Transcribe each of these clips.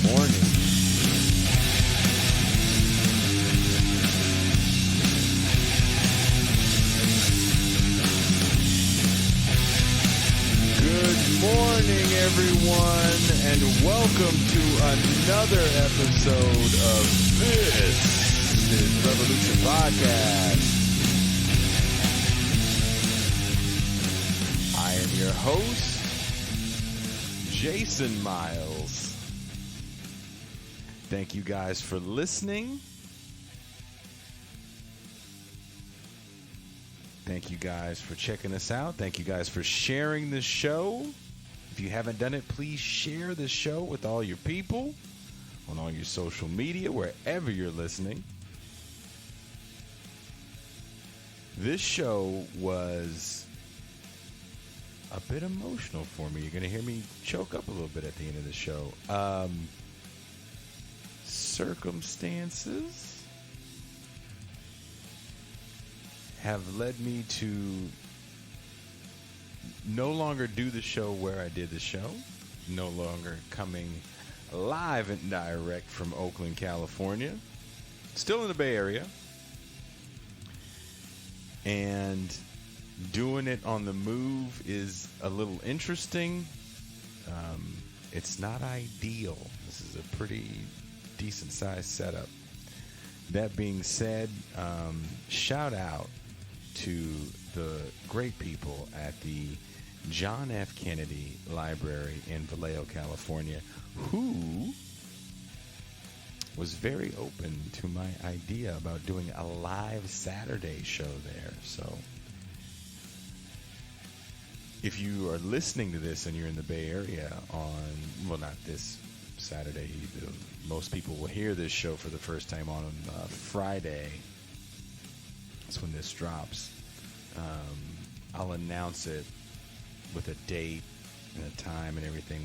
morning. Good morning, everyone, and welcome to another episode of This is Revolution Podcast. I am your host, Jason Miles. Thank you guys for listening. Thank you guys for checking us out. Thank you guys for sharing the show. If you haven't done it, please share the show with all your people on all your social media, wherever you're listening. This show was a bit emotional for me. You're going to hear me choke up a little bit at the end of the show. Circumstances have led me to no longer do the show where I did the show. No longer coming live and direct from Oakland, California. Still in the Bay Area. And doing it on the move is a little interesting. It's not ideal. This is a pretty decent sized setup. That being said, shout out to the great people at the John F. Kennedy Library in Vallejo, California, who was very open to my idea about doing a live Saturday show there. So if you are listening to this and you're in the Bay Area on, well, not this Saturday, most people will hear this show for the first time on Friday. That's when this drops. I'll announce it with a date and a time and everything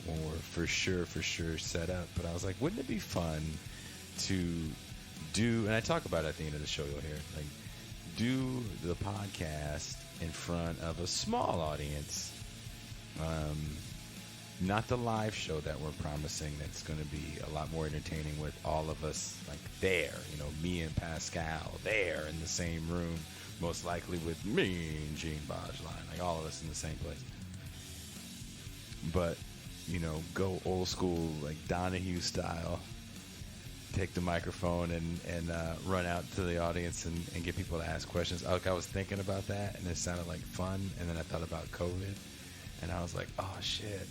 when we're for sure set up. But I was like, wouldn't it be fun to do, and I talk about it at the end of the show, you'll hear, like, do the podcast in front of a small audience. Not the live show that we're promising that's going to be a lot more entertaining with all of us like there, me and Pascal there in the same room, most likely with me and Gene Bajline, like all of us in the same place. But, go old school, like Donahue style, take the microphone and run out to the audience and get people to ask questions. I was thinking about that, and it sounded like fun, and then I thought about COVID, and I was like, oh, shit.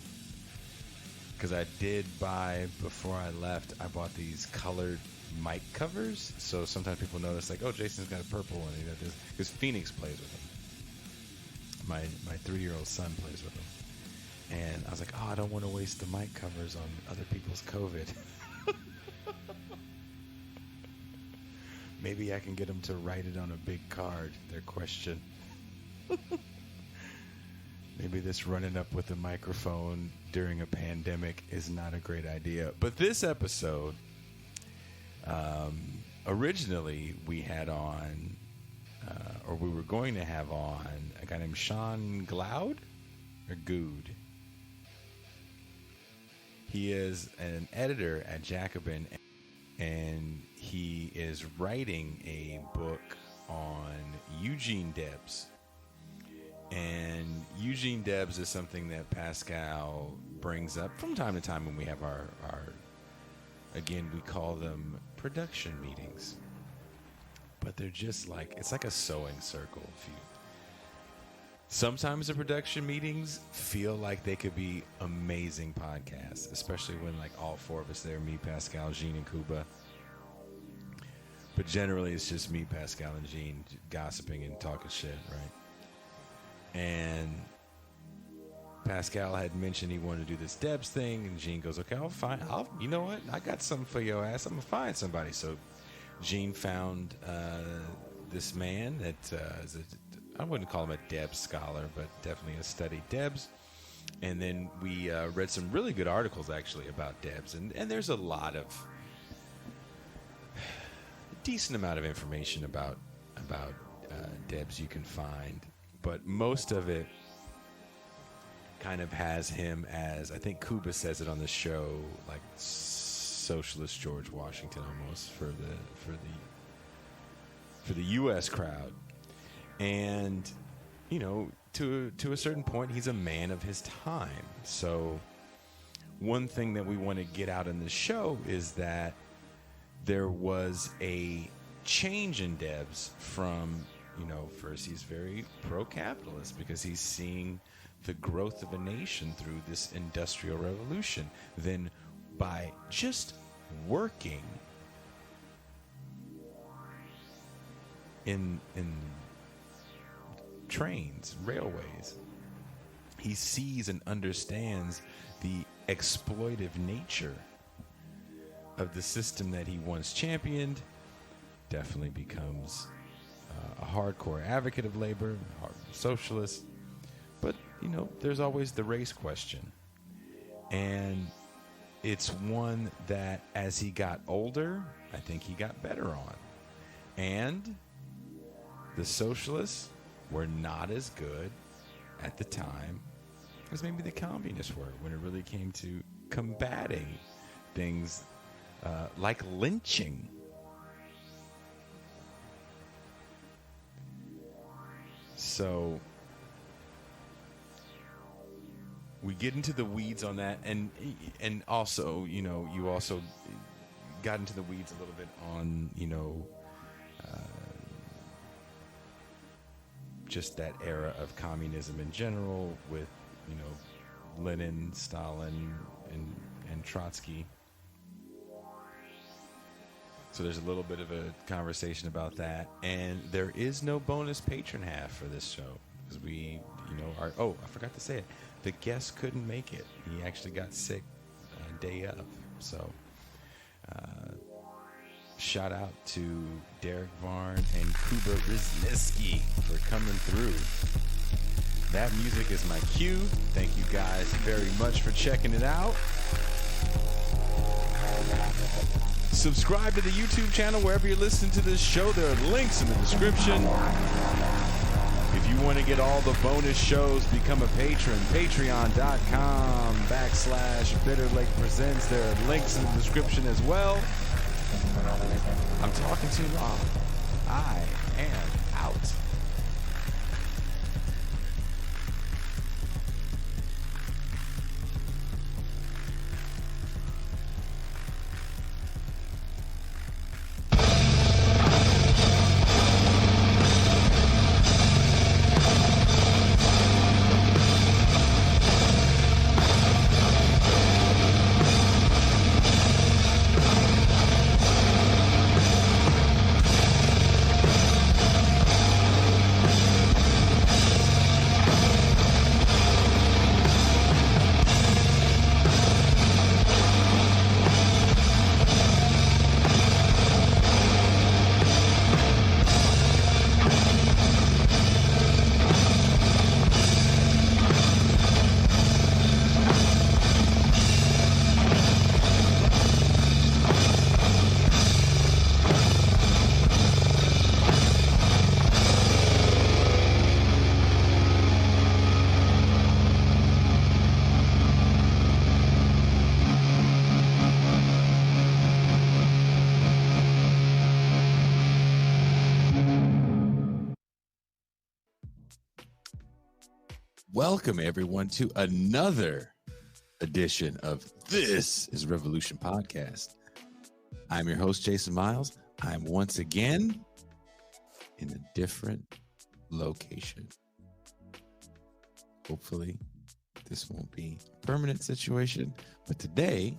Because I did buy, before I left, I bought these colored mic covers. So sometimes people notice, like, oh, Jason's got a purple one. Because Phoenix plays with them. My 3-year-old son plays with them. And I was like, oh, I don't want to waste the mic covers on other people's COVID. Maybe I can get them to write it on a big card, their question. Maybe this running up with a microphone during a pandemic is not a great idea. But this episode, originally we had on, or we were going to have on, a guy named Sean Gloud, or Good. He is an editor at Jacobin, and he is writing a book on Eugene Debs. And Eugene Debs is something that Pascal brings up from time to time when we have our again, we call them production meetings. But they're just like, it's like a sewing circle. Sometimes the production meetings feel like they could be amazing podcasts, especially when like all four of us there, me, Pascal, Gene, and Kuba. But generally it's just me, Pascal, and Gene gossiping and talking shit, right? And Pascal had mentioned he wanted to do this Debs thing, and Gene goes, okay, you know what? I got something for your ass. I'm going to find somebody. So Gene found this man that is I wouldn't call him a Debs scholar, but definitely has studied Debs. And then we read some really good articles, actually, about Debs. And there's a lot of, decent amount of information about Debs you can find. But most of it kind of has him as, I think Kuba says it on the show, like socialist George Washington almost for the U.S. crowd. And, you know, to a certain point, he's a man of his time. So one thing that we want to get out in the show is that there was a change in Debs from, you know, first he's very pro-capitalist because he's seeing the growth of a nation through this industrial revolution. Then by just working in trains, railways, he sees and understands the exploitive nature of the system that he once championed, definitely becomes a hardcore advocate of labor, socialist. But, you know, there's always the race question. And it's one that as he got older, I think he got better on. And the socialists were not as good at the time as maybe the communists were when it really came to combating things like lynching. So we get into the weeds on that, and also, you know, you also got into the weeds a little bit on, you know, just that era of communism in general with, you know, Lenin, Stalin, and Trotsky. So there's a little bit of a conversation about that, and there is no bonus patron half for this show because we, you know, I forgot to say it. The guest couldn't make it. He actually got sick day of. So shout out to Derick, Varn, and Kuba Rizniski for coming through. That music is my cue. Thank you guys very much for checking it out. Subscribe to the YouTube channel wherever you're listening to this show. There are links in the description. If you want to get all the bonus shows, become a patron. Patreon.com/Bitter Lake Presents. There are links in the description as well. I'm talking too long. I am out. Welcome, everyone, to another edition of This is Revolution Podcast. I'm your host, Jason Miles. I'm once again in a different location. Hopefully, this won't be a permanent situation, but today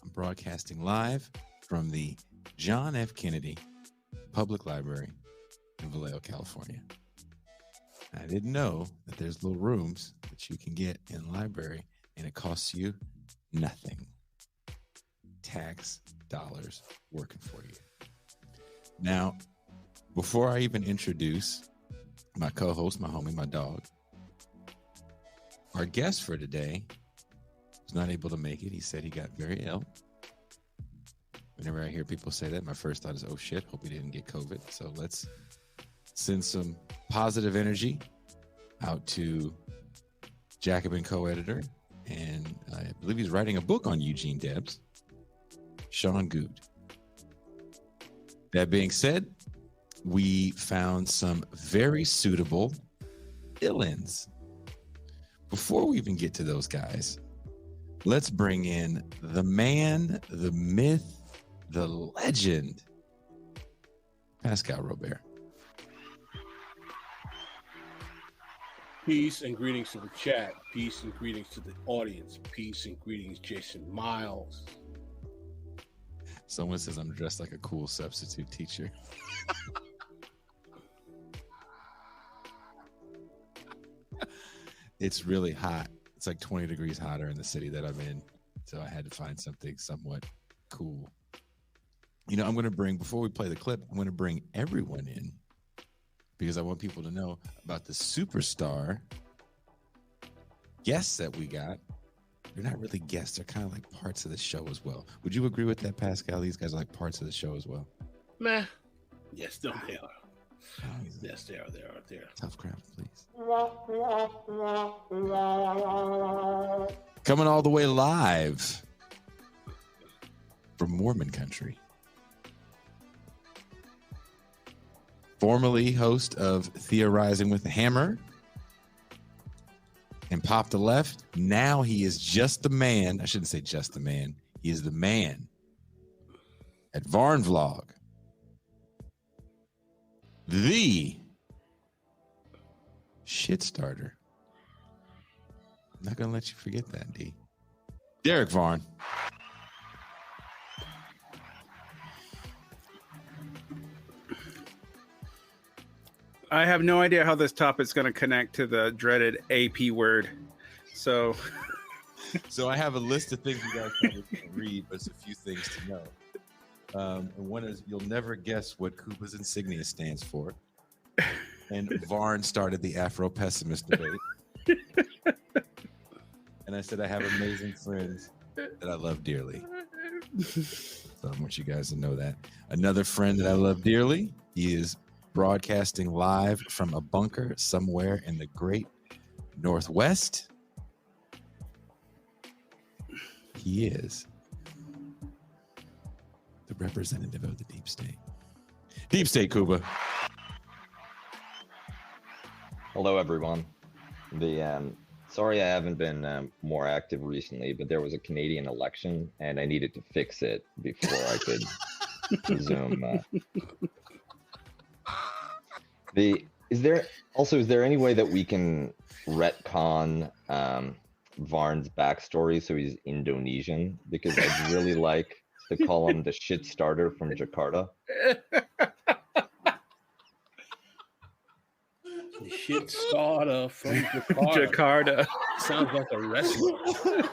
I'm broadcasting live from the John F. Kennedy Public Library in Vallejo, California. I didn't know that there's little rooms that you can get in the library, and it costs you nothing. Tax dollars working for you. Now, before I even introduce my co-host, my homie, my dog, our guest for today was not able to make it. He said he got very ill. Whenever I hear people say that, my first thought is, oh shit, hope he didn't get COVID. So let's send some positive energy out to Jacobin co-editor, and I believe he's writing a book on Eugene Debs, Sean Good. That being said, we found some very suitable fill-ins. Before we even get to those guys, let's bring in the man, the myth, the legend, Pascal Robert. Peace and greetings to the chat. Peace and greetings to the audience. Peace and greetings, Jason Miles. Someone says I'm dressed like a cool substitute teacher. It's really hot. It's like 20 degrees hotter in the city that I'm in. So I had to find something somewhat cool. You know, I'm going to bring, before we play the clip, I'm going to bring everyone in because I want people to know about the superstar guests that we got. They're not really guests. They're kind of like parts of the show as well. Would you agree with that, Pascal? These guys are like parts of the show as well. Meh. Yes, they are. Yes, they are. They are. Tough crowd, please. Coming all the way live from Mormon country. Formerly host of Theorizing with the Hammer and Pop the Left. Now he is just the man. I shouldn't say just the man. He is the man at Varn Vlog. The shit starter. I'm not going to let you forget that, D. Derick Varn. I have no idea how this topic's going to connect to the dreaded AP word. So I have a list of things you guys probably can't read, but it's a few things to know. And one is you'll never guess what Koopa's insignia stands for. And Varn started the Afro-pessimist debate. And I said I have amazing friends that I love dearly. So I want you guys to know that. Another friend that I love dearly, he is broadcasting live from a bunker somewhere in the great Northwest. He is the representative of the deep state. Deep state, Kuba. Hello, everyone. Sorry I haven't been more active recently, but there was a Canadian election and I needed to fix it before I could resume. Is there any way that we can retcon Varn's backstory so he's Indonesian? Because I'd really like to call him the shit starter from Jakarta. The shit starter from Jakarta. Sounds like a restaurant.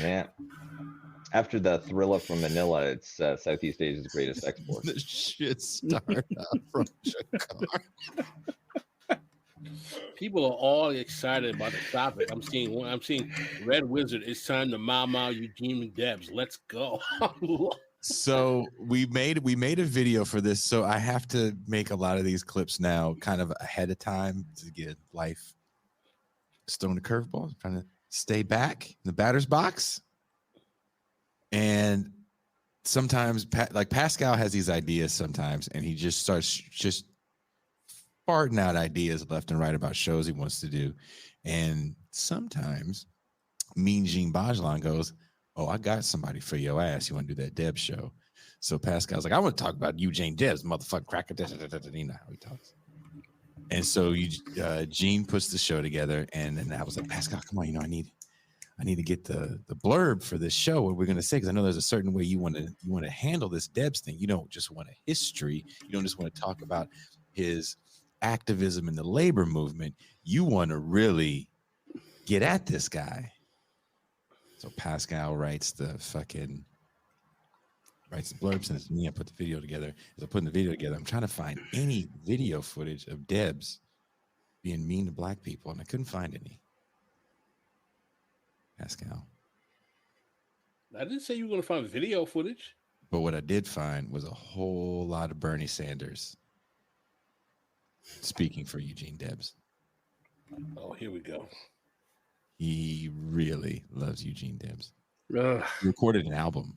Yeah. After the Thrilla from Manila, it's Southeast Asia's greatest export. The shit starter from Jakarta. People are all excited about the topic. I'm seeing Red Wizard. It's time to Mama Eugene Debs. Let's go. So we made a video for this. So I have to make a lot of these clips now kind of ahead of time to get life throwing the curveball. I'm trying to stay back in the batter's box. And sometimes like Pascal has these ideas sometimes, and he just starts just farting out ideas left and right about shows he wants to do. And sometimes Mean Gene Bajlan goes, "Oh, I got somebody for your ass. You want to do that Debs show?" So Pascal's like, "I want to talk about Eugene Debs, motherfucker, cracker." You know how he talks. And so Gene puts the show together, and then I was like, "Pascal, come on, I need to get the blurb for this show. What we're going to say, because I know there's a certain way you want to handle this Debs thing. You don't just want a history. You don't just want to talk about his activism in the labor movement. You want to really get at this guy." So Pascal writes the blurbs, and it's me. I put the video together. As I'm putting the video together, I'm trying to find any video footage of Debs being mean to black people, and I couldn't find any. Pascal. I didn't say you were going to find video footage. But what I did find was a whole lot of Bernie Sanders speaking for Eugene Debs. Oh, here we go. He really loves Eugene Debs. Ugh. He recorded an album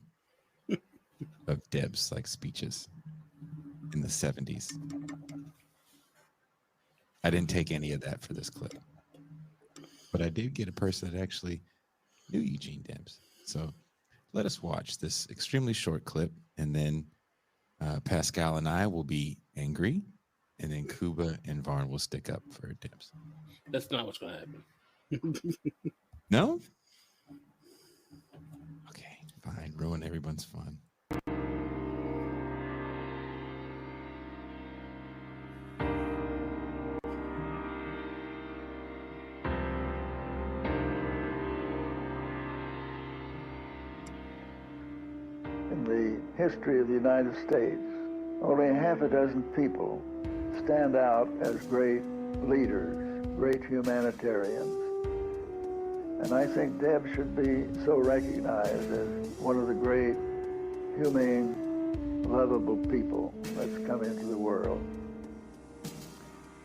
of Debs like speeches in the 70s. I didn't take any of that for this clip, but I did get a person that actually knew Eugene Debs. So let us watch this extremely short clip, and then Pascal and I will be angry, and then Kuba and Varn will stick up for Debs. That's not what's going to happen. No? Okay, fine. Ruin everyone's fun. In the history of the United States, only half a dozen people stand out as great leaders, great humanitarians. And I think Debs should be so recognized as one of the great, humane, lovable people that's come into the world.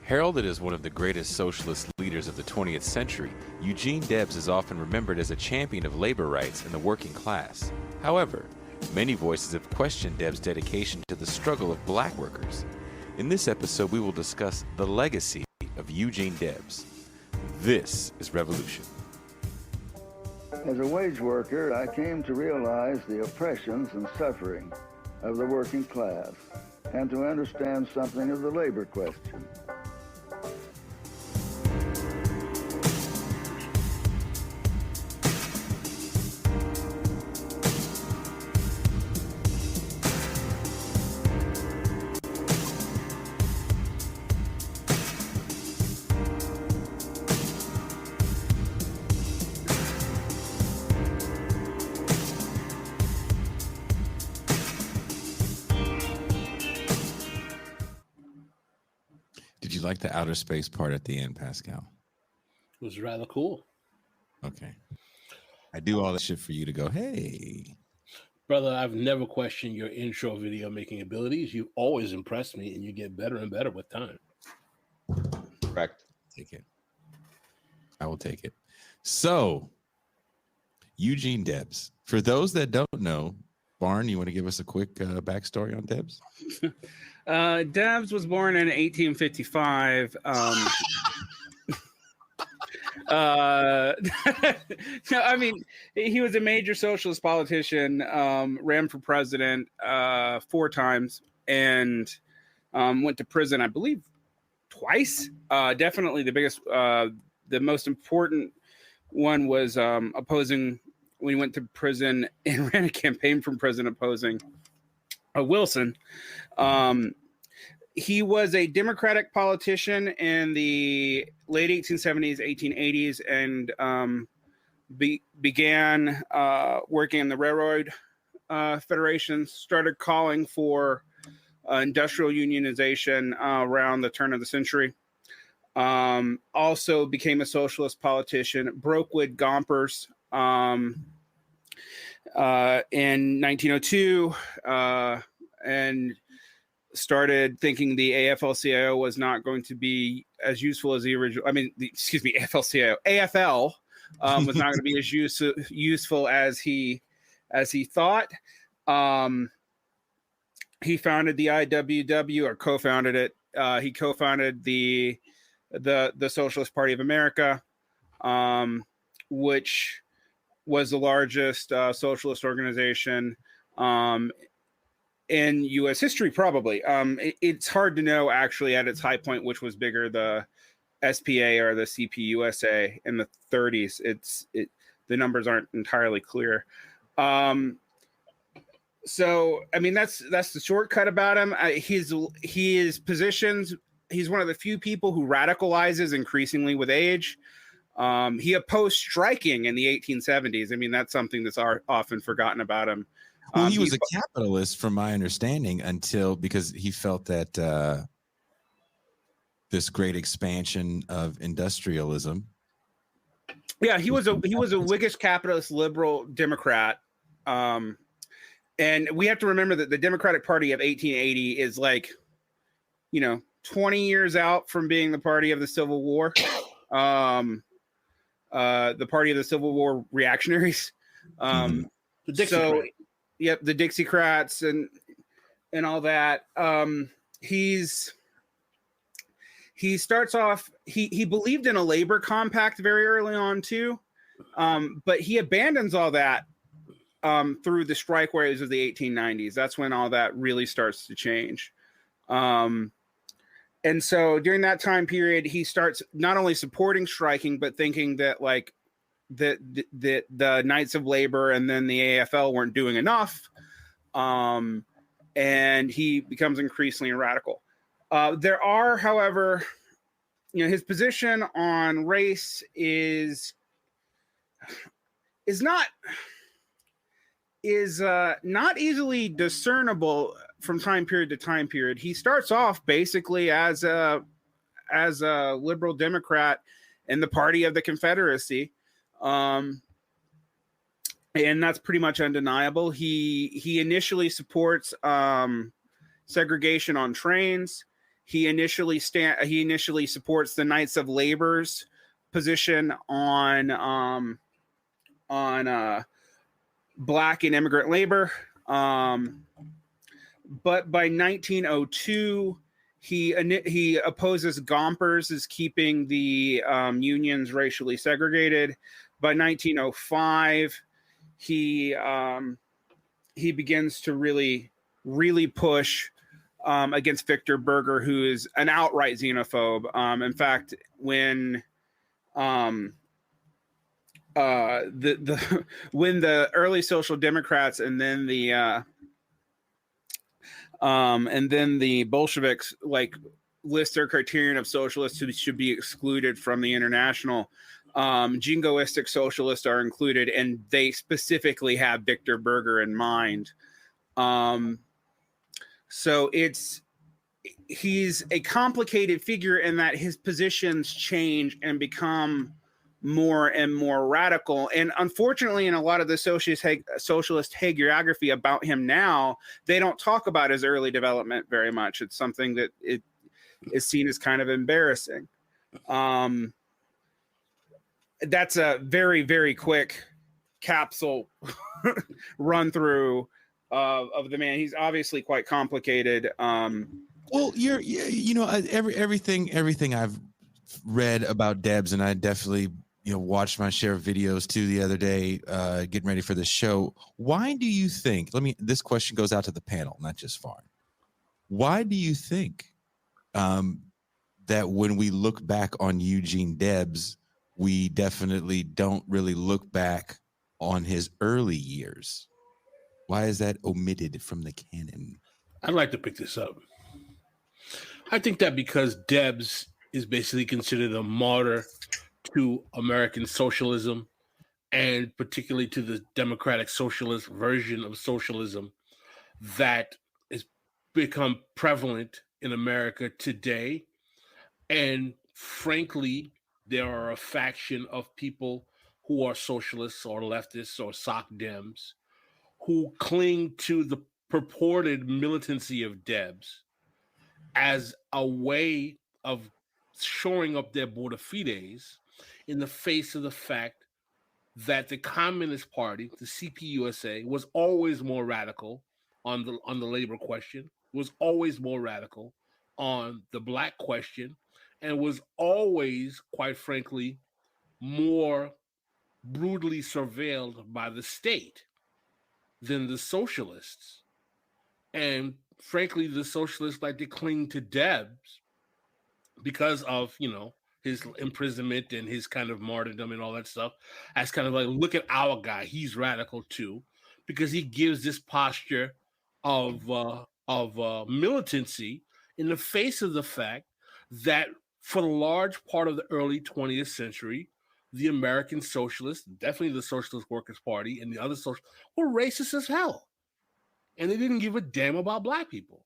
Heralded as one of the greatest socialist leaders of the 20th century, Eugene Debs is often remembered as a champion of labor rights and the working class. However, many voices have questioned Debs' dedication to the struggle of black workers. In this episode, we will discuss the legacy of Eugene Debs. This is Revolution. As a wage worker, I came to realize the oppressions and suffering of the working class and to understand something of the labor question. Did you like the outer space part at the end, Pascal? It was rather cool. Okay. I do all that shit for you to go, hey. Brother, I've never questioned your intro video making abilities. You always impress me, and you get better and better with time. Correct. Take it. I will take it. So, Eugene Debs. For those that don't know, Varn, you want to give us a quick backstory on Debs? Debs was born in 1855. No, I mean, he was a major socialist politician, ran for president 4 times, and went to prison, I believe, twice. Definitely the biggest, the most important one was opposing when he went to prison and ran a campaign from prison opposing Wilson. He was a Democratic politician in the late 1870s, 1880s, and began working in the Railroad Federation, started calling for industrial unionization around the turn of the century. Also became a socialist politician, broke with Gompers in 1902, and started thinking the AFL-CIO was not going to be as useful as the original. I mean, AFL-CIO, AFL was not going to be as useful as he thought. He founded the IWW, or co-founded it. He co-founded the Socialist Party of America, which was the largest socialist organization in U.S. history, probably. It's hard to know, actually, at its high point, which was bigger, the SPA or the CPUSA in the 30s. The numbers aren't entirely clear. So, I mean, that's the shortcut about him. His positions, he's one of the few people who radicalizes increasingly with age. He opposed striking in the 1870s. I mean, that's something that's often forgotten about him. Well, he was a capitalist, from my understanding, because he felt that this great expansion of industrialism. Yeah, he was a Whiggish capitalist liberal Democrat. And we have to remember that the Democratic Party of 1880 is 20 years out from being the party of the Civil War. the party of the Civil War reactionaries. The Dixiecrats. So, yep, the Dixiecrats and all that. He starts off. He believed in a labor compact very early on too, but he abandons all that through the strike waves of the 1890s. That's when all that really starts to change. And so during that time period, he starts not only supporting striking, but thinking that like that the Knights of Labor and then the AFL weren't doing enough. And he becomes increasingly radical. There are, however, his position on race is not easily discernible from time period to time period. He starts off basically as a liberal Democrat in the party of the Confederacy. And that's pretty much undeniable. He initially supports segregation on trains. He initially supports the Knights of Labor's position on Black and immigrant labor. But by 1902, he opposes Gompers as keeping the unions racially segregated. By 1905, he begins to really push against Victor Berger, who is an outright xenophobe. In fact, when the early Social Democrats and then the Bolsheviks like list their criterion of socialists who should be excluded from the International, jingoistic socialists are included, and they specifically have Victor Berger in mind. So he's a complicated figure in that his positions change and become more and more radical. And unfortunately, in a lot of the socialist hagiography about him now, they don't talk about his early development very much. It's something that it is seen as kind of embarrassing. That's a very, very quick capsule run through of the man. He's obviously quite complicated. Well, everything I've read about Debs, and I definitely watched my share of videos too the other day, getting ready for this show. Why do you think? This question goes out to the panel, not just Varn. Why do you think that when we look back on Eugene Debs, we definitely don't really look back on his early years? Why is that omitted from the canon? I'd like to pick this up. I think that because Debs is basically considered a martyr to American socialism, and particularly to the democratic socialist version of socialism that has become prevalent in America today. And frankly, there are a faction of people who are socialists or leftists or soc Dems who cling to the purported militancy of Debs as a way of shoring up their bona fides in the face of the fact that the Communist Party, the CPUSA, was always more radical on the labor question, was always more radical on the Black question, and was always, quite frankly, more brutally surveilled by the state than the socialists. And frankly, the socialists like to cling to Debs because of, his imprisonment and his kind of martyrdom and all that stuff, as kind of like, look at our guy, he's radical too, because he gives this posture of militancy in the face of the fact that for a large part of the early 20th century, the American socialists, definitely the Socialist Workers' Party and the other socialists, were racist as hell. And they didn't give a damn about Black people.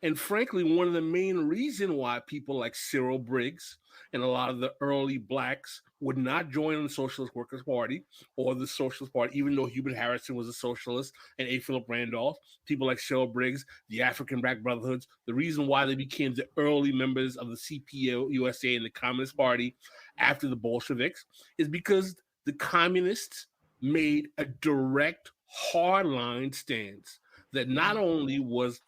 And frankly, one of the main reasons why people like Cyril Briggs and a lot of the early Blacks would not join the Socialist Workers' Party or the Socialist Party, even though Hubert Harrison was a socialist and A. Philip Randolph, people like Cyril Briggs, the African Black Brotherhoods, the reason why they became the early members of the CPUSA and the Communist Party after the Bolsheviks is because the communists made a direct hardline stance that not only was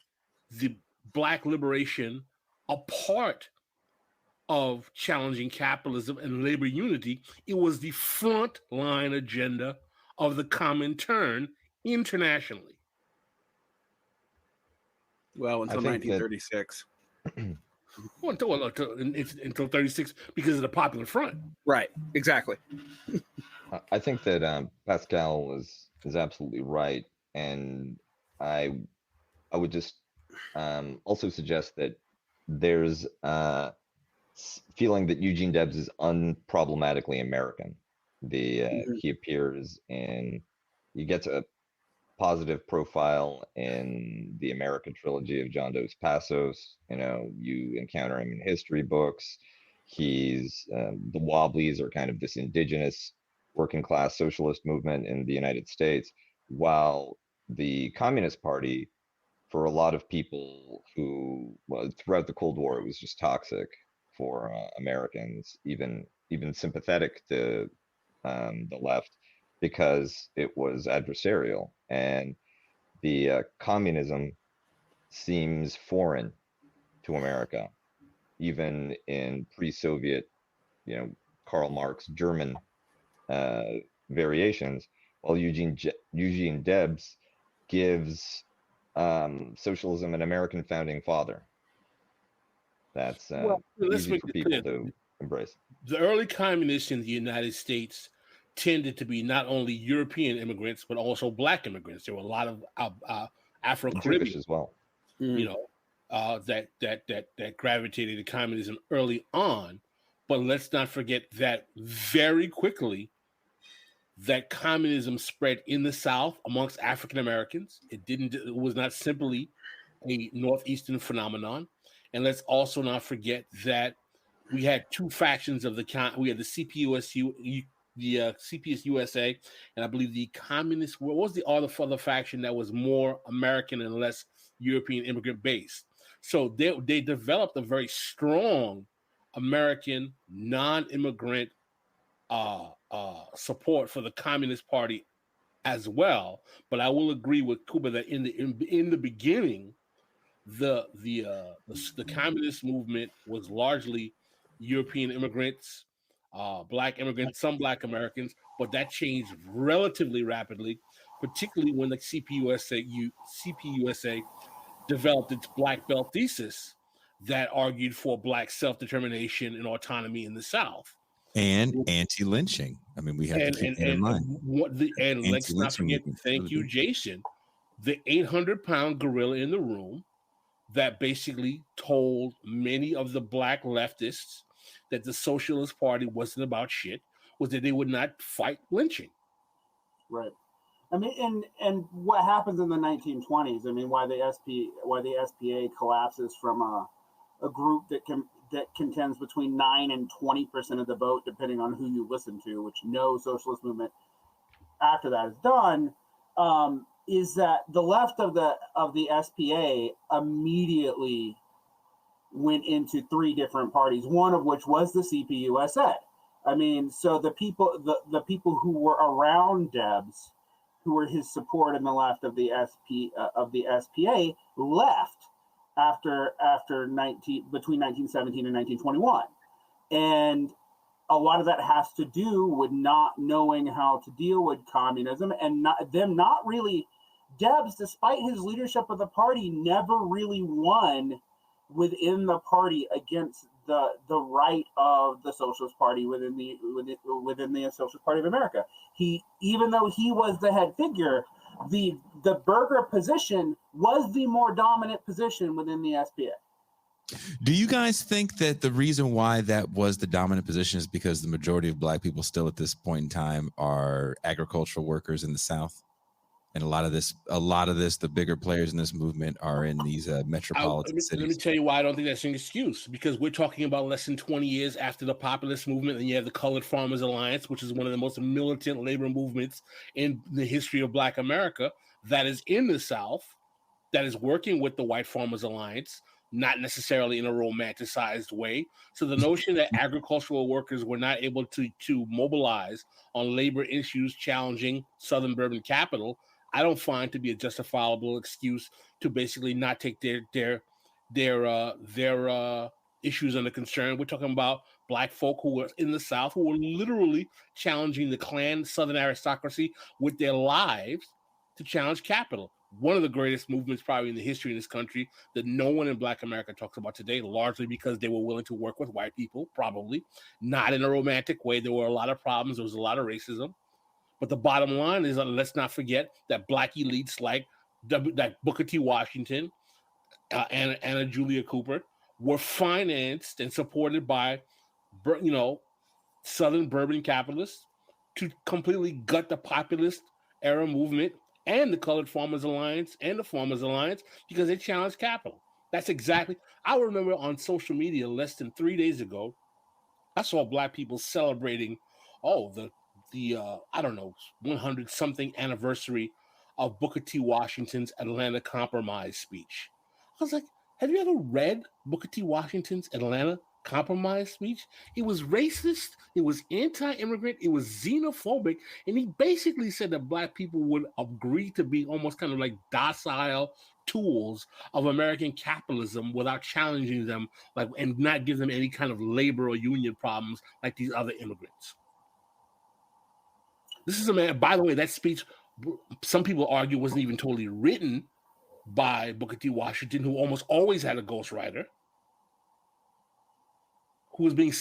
the Black liberation a part of challenging capitalism and labor unity, it was the front line agenda of the Comintern internationally. Well, until I think that- 1936. Until 36 because of the Popular Front. Right, exactly. I think that Pascal is absolutely right, and I would just also suggest that there's feeling that Eugene Debs is unproblematically American. He appears in, he gets a positive profile in the America trilogy of John Dos Passos. You know, you encounter him in history books. He's the Wobblies are kind of this indigenous working class socialist movement in the United States, while the Communist Party, for a lot of people who, well, throughout the Cold War, it was just toxic for Americans, even sympathetic to the left, because it was adversarial, and the communism seems foreign to America, even in pre-Soviet, you know, Karl Marx German variations, while Eugene Debs gives socialism an American founding father. That's let's easy make for it people clear. to embrace. The early communists in the United States tended to be not only European immigrants, but also Black immigrants. There were a lot of Jewish Afro-Caribbean, as well. you know, that gravitated to communism early on. But let's not forget that very quickly that communism spread in the South amongst African Americans. It was not simply a Northeastern phenomenon. And let's also not forget that we had two factions of we had the CPUSU, the CPS USA, and I believe the communist. What was the other faction that was more American and less European immigrant based? So they developed a very strong American non-immigrant support for the Communist Party as well. But I will agree with Kuba that in the beginning, the communist movement was largely European immigrants, Black immigrants, some Black Americans, but that changed relatively rapidly, particularly when the CPUSA developed its Black Belt thesis that argued for Black self-determination and autonomy in the South. And anti-lynching. I mean, we have to keep that in mind. And let's not forget, thank you, Jason, the 800-pound gorilla in the room that basically told many of the Black leftists that the Socialist Party wasn't about shit, was that they would not fight lynching. Right. I mean, and what happens in the 1920s? I mean, why the SPA collapses from a group that contends between 9 and 20% of the vote, depending on who you listen to, which no socialist movement after that is done, is that the left of the SPA immediately went into 3 different parties, one of which was the CPUSA. I mean, so the people who were around Debs, who were his support in the left of the SPA, left after between 1917 and 1921, and a lot of that has to do with not knowing how to deal with communism and not really. Debs, despite his leadership of the party, never really won within the party against the right of the Socialist Party within the Socialist Party of America. Even though he was the head figure, the Berger position was the more dominant position within the SPA. Do you guys think that the reason why that was the dominant position is because the majority of Black people still at this point in time are agricultural workers in the South? And a lot of this, the bigger players in this movement are in these metropolitan cities. Let me tell you why I don't think that's an excuse. Because we're talking about less than 20 years after the populist movement, and you have the Colored Farmers Alliance, which is one of the most militant labor movements in the history of Black America, that is in the South, that is working with the White Farmers Alliance, not necessarily in a romanticized way. So the notion that agricultural workers were not able to mobilize on labor issues challenging Southern urban capital, I don't find to be a justifiable excuse to basically not take their issues under concern. We're talking about Black folk who were in the South who were literally challenging the clan Southern aristocracy with their lives to challenge capital. One of the greatest movements probably in the history of this country that no one in Black America talks about today, largely because they were willing to work with white people, probably not in a romantic way. There were a lot of problems. There was a lot of racism. But the bottom line is, let's not forget that Black elites like Booker T. Washington, Anna Julia Cooper were financed and supported by, Southern bourbon capitalists to completely gut the populist era movement and the Colored Farmers Alliance and the Farmers Alliance because they challenged capital. That's exactly. I remember on social media less than 3 days ago, I saw Black people celebrating, the 100 something anniversary of Booker T. Washington's Atlanta Compromise speech. I was like, have you ever read Booker T. Washington's Atlanta Compromise speech? It was racist, it was anti-immigrant, it was xenophobic, and he basically said that Black people would agree to be almost kind of like docile tools of American capitalism without challenging them, and not give them any kind of labor or union problems like these other immigrants. This is a man, by the way, that speech, some people argue, wasn't even totally written by Booker T. Washington, who almost always had a ghostwriter, who was being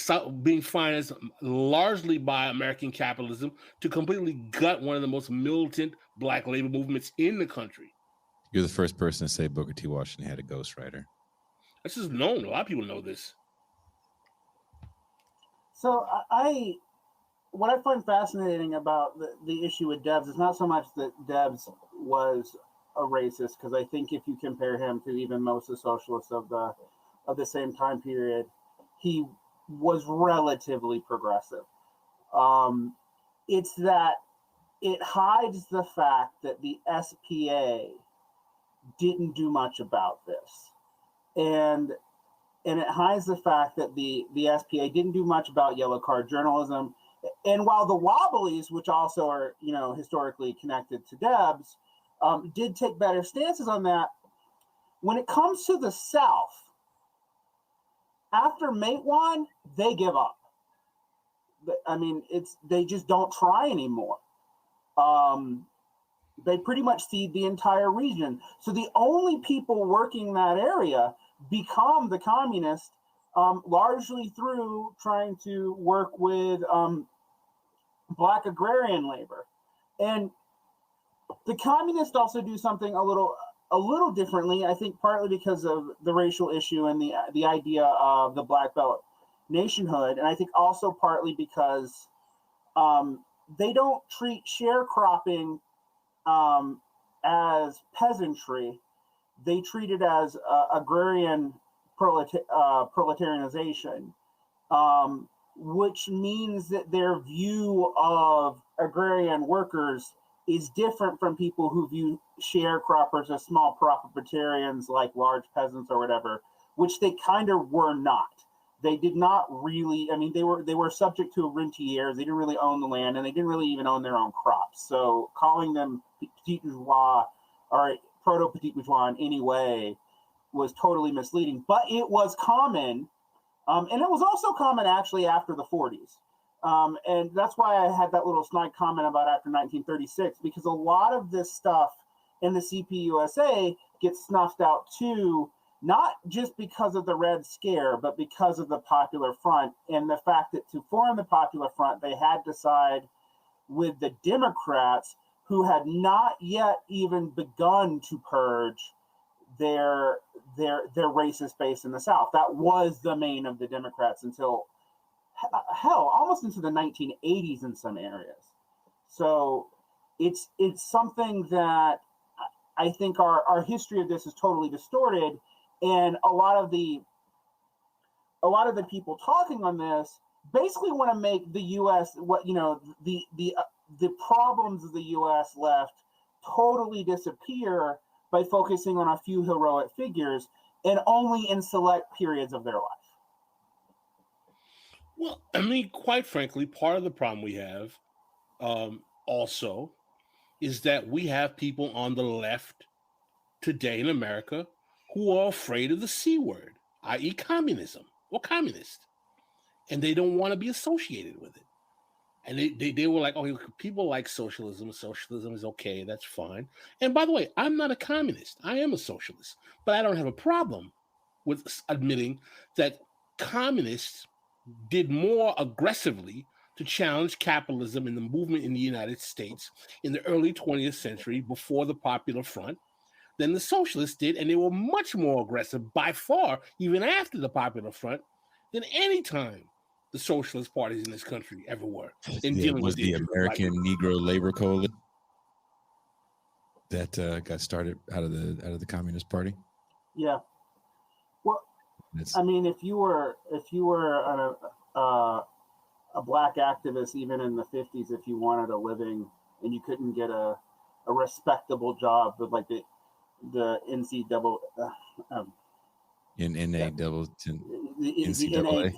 financed largely by American capitalism to completely gut one of the most militant Black labor movements in the country. You're the first person to say Booker T. Washington had a ghostwriter. This is known. A lot of people know this. So what I find fascinating about the issue with Debs is not so much that Debs was a racist, because I think if you compare him to even most of the socialists of the same time period, he was relatively progressive. It's that it hides the fact that the SPA didn't do much about this, and it hides the fact that the SPA didn't do much about yellow card journalism. And while the Wobblies, which also are historically connected to Debs, did take better stances on that, when it comes to the South, after Matewan, they give up. I mean, they just don't try anymore. They pretty much cede the entire region. So the only people working that area become the communists, largely through trying to work with Black agrarian labor. And the communists also do something a little differently, I think partly because of the racial issue and the idea of the Black Belt nationhood, and I think also partly because they don't treat sharecropping as peasantry. They treat it as agrarian proletarianization, which means that their view of agrarian workers is different from people who view sharecroppers as small proprietarians like large peasants or whatever, which they kind of were not. They did not really, I mean, they were subject to rentiers. They didn't really own the land, and they didn't really even own their own crops. So calling them petit bourgeois or proto-petit bourgeois in any way was totally misleading. But it was common, and it was also common actually after the 40s. And that's why I had that little snide comment about after 1936, because a lot of this stuff in the CPUSA gets snuffed out too, not just because of the Red Scare, but because of the Popular Front and the fact that to form the Popular Front, they had to side with the Democrats, who had not yet even begun to purge their racist base in the South. That was the main of the Democrats until hell, almost into the 1980s in some areas. So it's something that I think our history of this is totally distorted, and a lot of the people talking on this basically want to make the U.S. the problems of the U.S. left totally disappear by focusing on a few heroic figures. and only in select periods of their life. Well, I mean, quite frankly, part of the problem we have also is that we have people on the left today in America who are afraid of the C word, i.e. communism or communist, and they don't want to be associated with it. And they were like, oh, people like socialism. Socialism is okay. That's fine. And by the way, I'm not a communist. I am a socialist. But I don't have a problem with admitting that communists did more aggressively to challenge capitalism in the movement in the United States in the early 20th century before the Popular Front than the socialists did. And they were much more aggressive by far, even after the Popular Front, than any time the socialist parties in this country ever were in dealing with the American Negro Labor Coalition that got started out of the Communist Party. Yeah. Well, I mean, if you were a black activist, even in the 50s, if you wanted a living and you couldn't get a respectable job with like the NCAA, NCAA.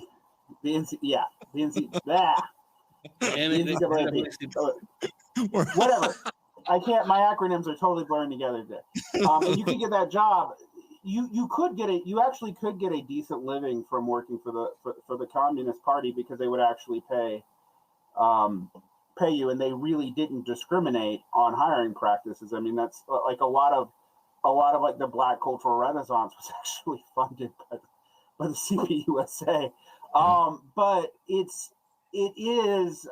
Whatever. I can't. My acronyms are totally blurring together there. And you could get that job. You actually could get a decent living from working for the Communist Party because they would actually pay you, and they really didn't discriminate on hiring practices. I mean, that's like a lot of like the Black Cultural Renaissance was actually funded by the CPUSA. But it is.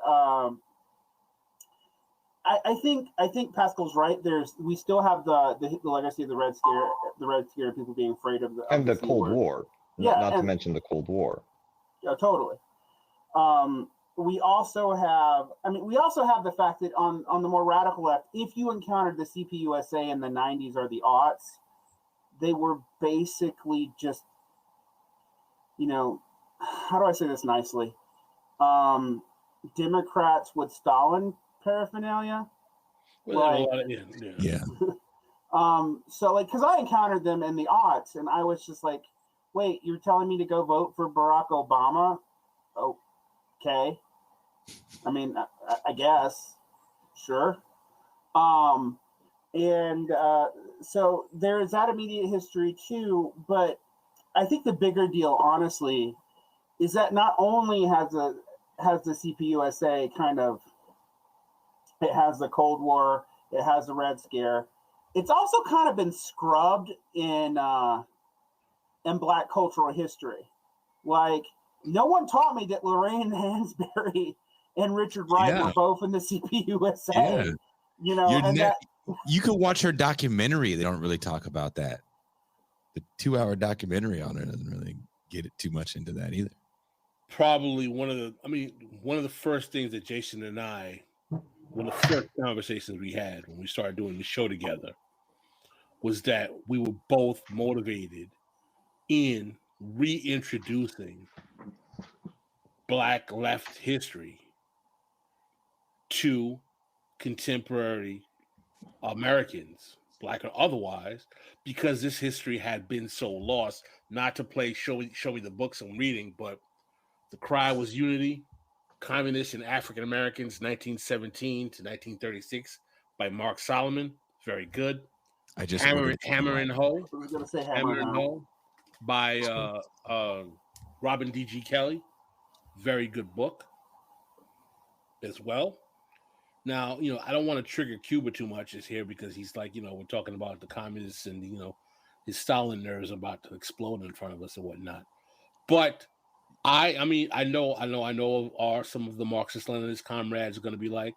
I think Pascal's right. We still have the legacy of the Red Scare, people being afraid of the Cold War. Not to mention the Cold War. Yeah, totally. We also have the fact that on the more radical left, if you encountered the CPUSA in the 90s or the aughts, they were basically just, how do I say this nicely? Democrats with Stalin paraphernalia. Yeah. So like, because I encountered them in the aughts, and I was just like, wait, you're telling me to go vote for Barack Obama? Okay. I mean, I guess, sure. So there is that immediate history too, but I think the bigger deal, honestly, is that not only has the CPUSA it has the Cold War, it has the Red Scare, it's also kind of been scrubbed in Black cultural history. Like, no one taught me that Lorraine Hansberry and Richard Wright were both in the CPUSA. Yeah. You can watch her documentary. They don't really talk about that. The 2-hour documentary on her doesn't really get it too much into that either. Probably one of the first things that Jason and I, one of the first conversations we had when we started doing the show together, was that we were both motivated in reintroducing Black left history to contemporary Americans, Black or otherwise, because this history had been so lost. Not to play show me the books I'm reading, but The Cry Was Unity, Communists and African Americans, 1917 to 1936, by Mark Solomon. Very good. I just Hammer and Hoe. I was going to say Hammer and Hoe by Robin D.G. Kelly. Very good book as well. Now, I don't want to trigger Cuba too much here because he's like, we're talking about the communists and, his Stalin nerves are about to explode in front of us and whatnot. But I know some of the Marxist-Leninist comrades are going to be like,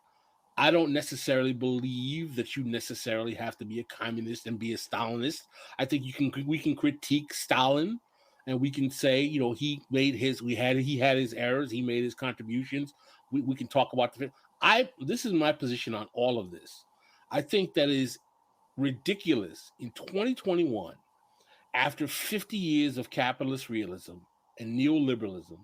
I don't necessarily believe that you necessarily have to be a communist and be a Stalinist. I think we can critique Stalin, and we can say, he had his errors, he made his contributions. We can talk about this is my position on all of this. I think that is ridiculous in 2021, after 50 years of capitalist realism and neoliberalism,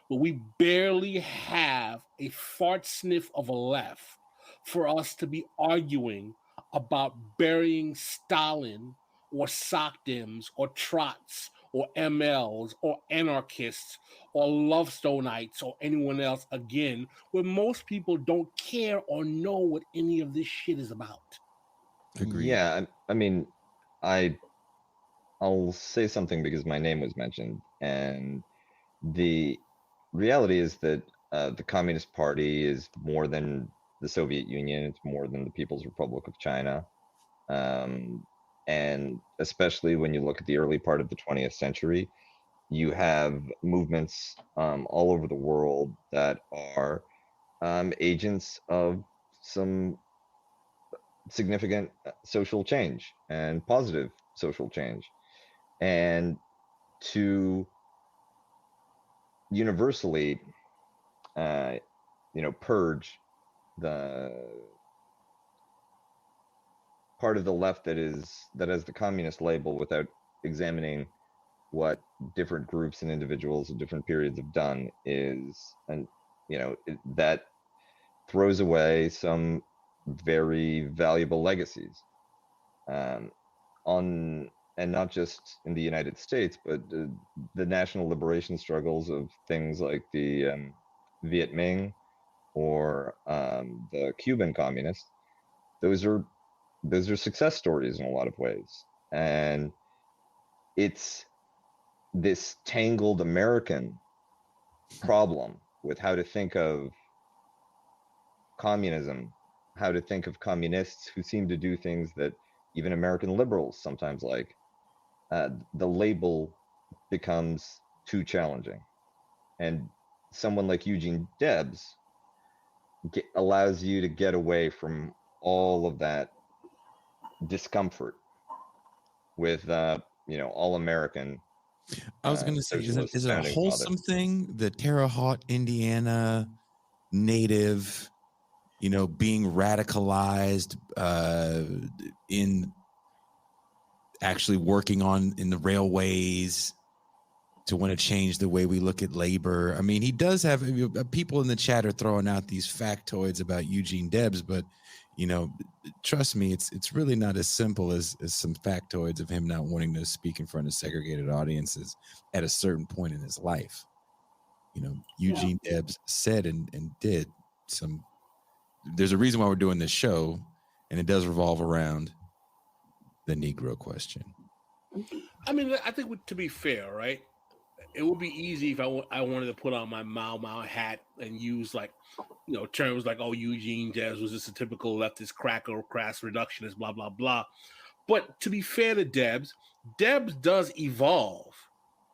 but we barely have a fart sniff of a left for us to be arguing about burying Stalin or SOCDEMs or Trots or MLs or anarchists or Lovestonites or anyone else again, where most people don't care or know what any of this shit is about. Agreed. Yeah, I mean, I'll say something because my name was mentioned, and the reality is that the Communist Party is more than the Soviet Union. It's more than the People's Republic of China. And especially when you look at the early part of the 20th century, you have movements all over the world that are agents of some significant social change and positive social change. And to universally, purge the part of the left that has the communist label without examining what different groups and individuals at different periods have done that throws away some very valuable legacies and not just in the United States, but the national liberation struggles of things like the Viet Minh or the Cuban communists. Those are success stories in a lot of ways, and it's this tangled American problem with how to think of communism, how to think of communists who seem to do things that even American liberals sometimes like. The label becomes too challenging, and someone like Eugene Debs allows you to get away from all of that discomfort with all American. I was going to say, is it a founding wholesome fathers. thing? The Terre Haute, Indiana native, being radicalized in actually working in the railways to want to change the way we look at labor. I mean, he does have people in the chat are throwing out these factoids about Eugene Debs, but trust me, it's really not as simple as some factoids of him not wanting to speak in front of segregated audiences at a certain point in his life. Eugene Debs said and did some. There's a reason why we're doing this show, and it does revolve around the Negro question. I mean, I think to be fair, right? It would be easy if I wanted to put on my Mao hat and use terms like, oh, Eugene Debs was just a typical leftist cracker, crass reductionist, blah, blah, blah. But to be fair to Debs does evolve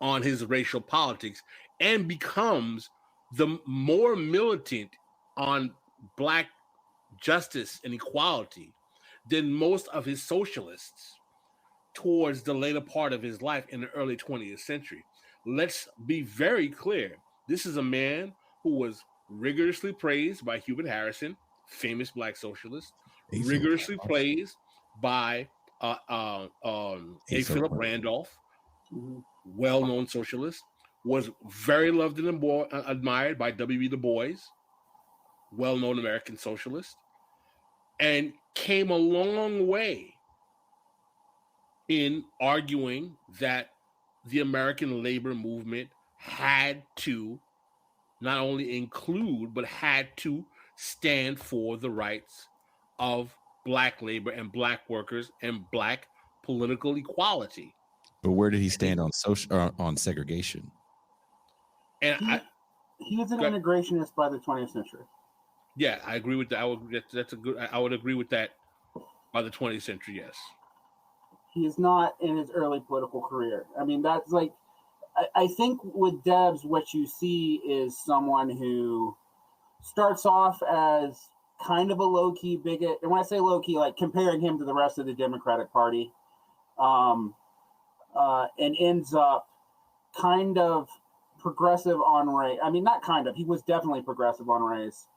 on his racial politics and becomes the more militant on Black justice and equality than most of his socialists towards the later part of his life in the early 20th century. Let's be very clear. This is a man who was rigorously praised by Hubert Harrison, famous Black socialist, rigorously praised by A. Philip Randolph, well-known socialist, was very loved and admired by W.E. Du Bois, well-known American socialist, and came a long way in arguing that the American labor movement had to not only include, but had to stand for the rights of Black labor and Black workers and Black political equality. But where did he stand on segregation? And he was an integrationist by the 20th century. Yeah, I agree with that. I would agree with that by the 20th century. Yes. He is not in his early political career. I mean, that's like, I think with Debs, what you see is someone who starts off as kind of a low-key bigot. And when I say low-key, like comparing him to the rest of the Democratic Party, and ends up kind of progressive on race. I mean, not kind of, he was definitely progressive on race.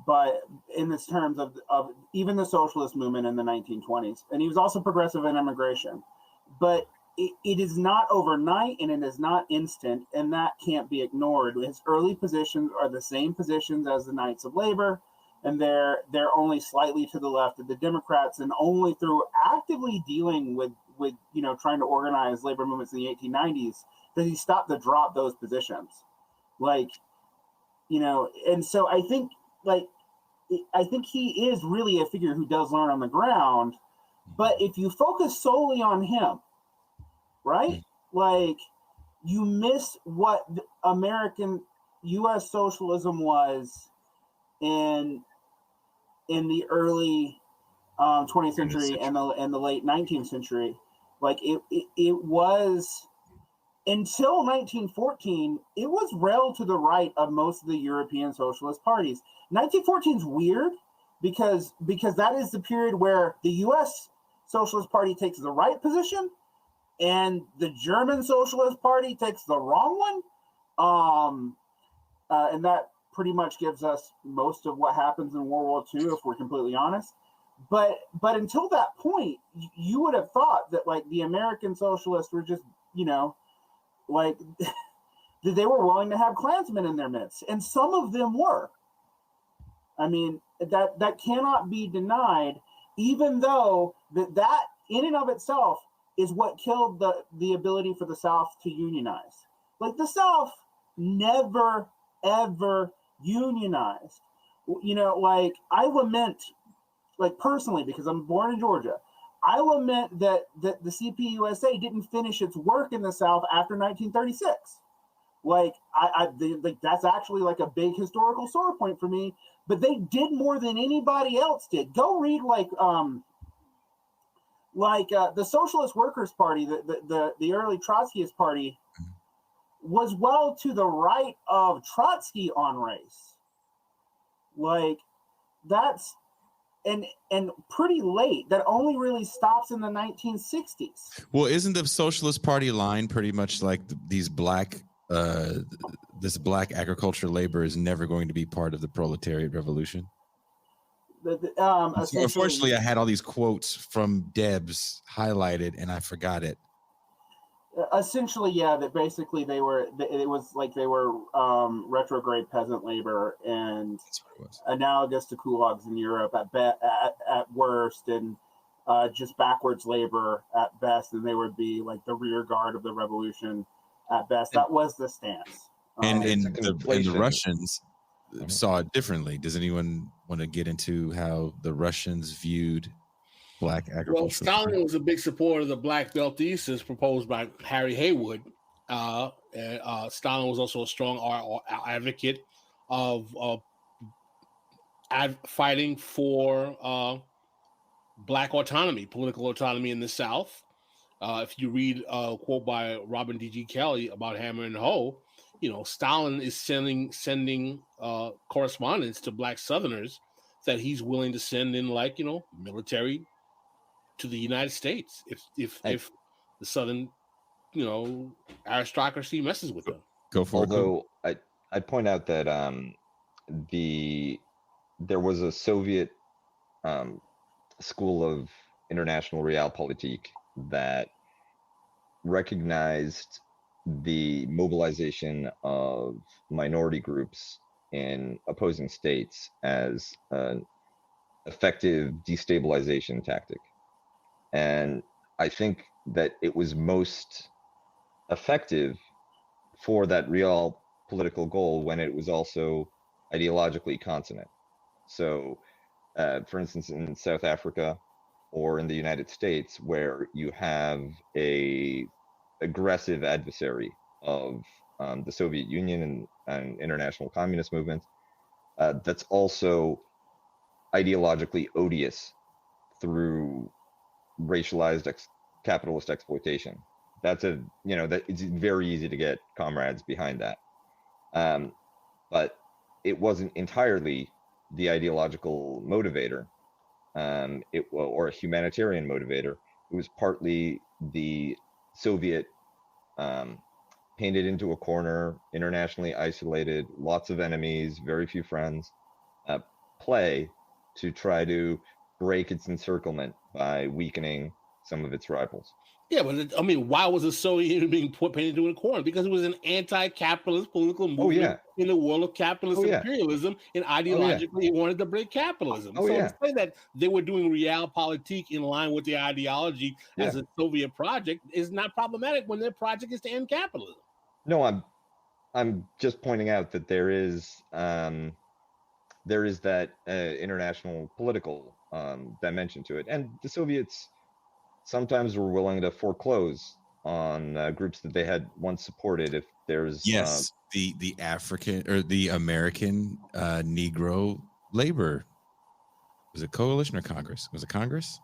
But in this terms of even the socialist movement in the 1920s, and he was also progressive in immigration, but it is not overnight and it is not instant, and that can't be ignored. His early positions are the same positions as the Knights of Labor and they're only slightly to the left of the Democrats, and only through actively dealing with trying to organize labor movements in the 1890s does he stop the drop those positions. And so I think he is really a figure who does learn on the ground, but if you focus solely on him, right, you miss what American U.S. socialism was in the early 20th century and the late 19th century. It was, until 1914, it was railed to the right of most of the European socialist parties. 1914 is weird because that is the period where the U.S. Socialist Party takes the right position and the German Socialist Party takes the wrong one. And that pretty much gives us most of what happens in World War II, if we're completely honest. But until that point, you would have thought that the American socialists were just, that they were willing to have Klansmen in their midst, and some of them were. I mean, that cannot be denied, even though that in and of itself is what killed the ability for the South to unionize. The South never ever unionized. I lament, personally, because I'm born in Georgia, I lament that the CPUSA didn't finish its work in the South after 1936. That's actually a big historical sore point for me. But they did more than anybody else did. Go read the Socialist Workers' Party, the early Trotskyist Party, was well to the right of Trotsky on race. That's and pretty late. That only really stops in the 1960s. Well, isn't the Socialist Party line pretty much these black, this black agriculture labor is never going to be part of the proletariat revolution? So unfortunately, I had all these quotes from Debs highlighted, and I forgot it. Essentially, yeah, that basically they were retrograde peasant labor and analogous to kulaks in Europe at worst, and just backwards labor at best, and they would be the rear guard of the revolution at best. That was the stance. And the Russians saw it differently. Does anyone want to get into how the Russians viewed black agriculture? Well, Stalin was a big supporter of the Black Belt thesis proposed by Harry Haywood. Stalin was also a strong advocate of fighting for black autonomy, political autonomy in the South. If you read a quote by Robin D.G. Kelly about Hammer and Hoe, Stalin is sending correspondence to black Southerners that he's willing to send in military to the United States if the Southern aristocracy messes with them. Go for Although I'd point out that there was a Soviet school of international realpolitik that recognized the mobilization of minority groups in opposing states as an effective destabilization tactic. And I think that it was most effective for that real political goal when it was also ideologically consonant. So, for instance, in South Africa or in the United States, where you have a aggressive adversary of the Soviet Union and international communist movement, that's also ideologically odious through racialized capitalist exploitation. That's that it's very easy to get comrades behind that. But it wasn't entirely the ideological motivator, or a humanitarian motivator. It was partly the Soviet painted into a corner, internationally isolated, lots of enemies, very few friends, play to try to break its encirclement by weakening some of its rivals. Yeah, but I mean, why was the Soviet Union being painted into a corner? Because it was an anti-capitalist political movement in the world of capitalist imperialism, and ideologically, it wanted to break capitalism. To say that they were doing realpolitik in line with the ideology as a Soviet project is not problematic when their project is to end capitalism. No, I'm just pointing out that there is that international political dimension to it, and the Soviets sometimes were willing to foreclose on groups that they had once supported if there's the African or the American Negro labor. Was it coalition or Congress? Was it Congress?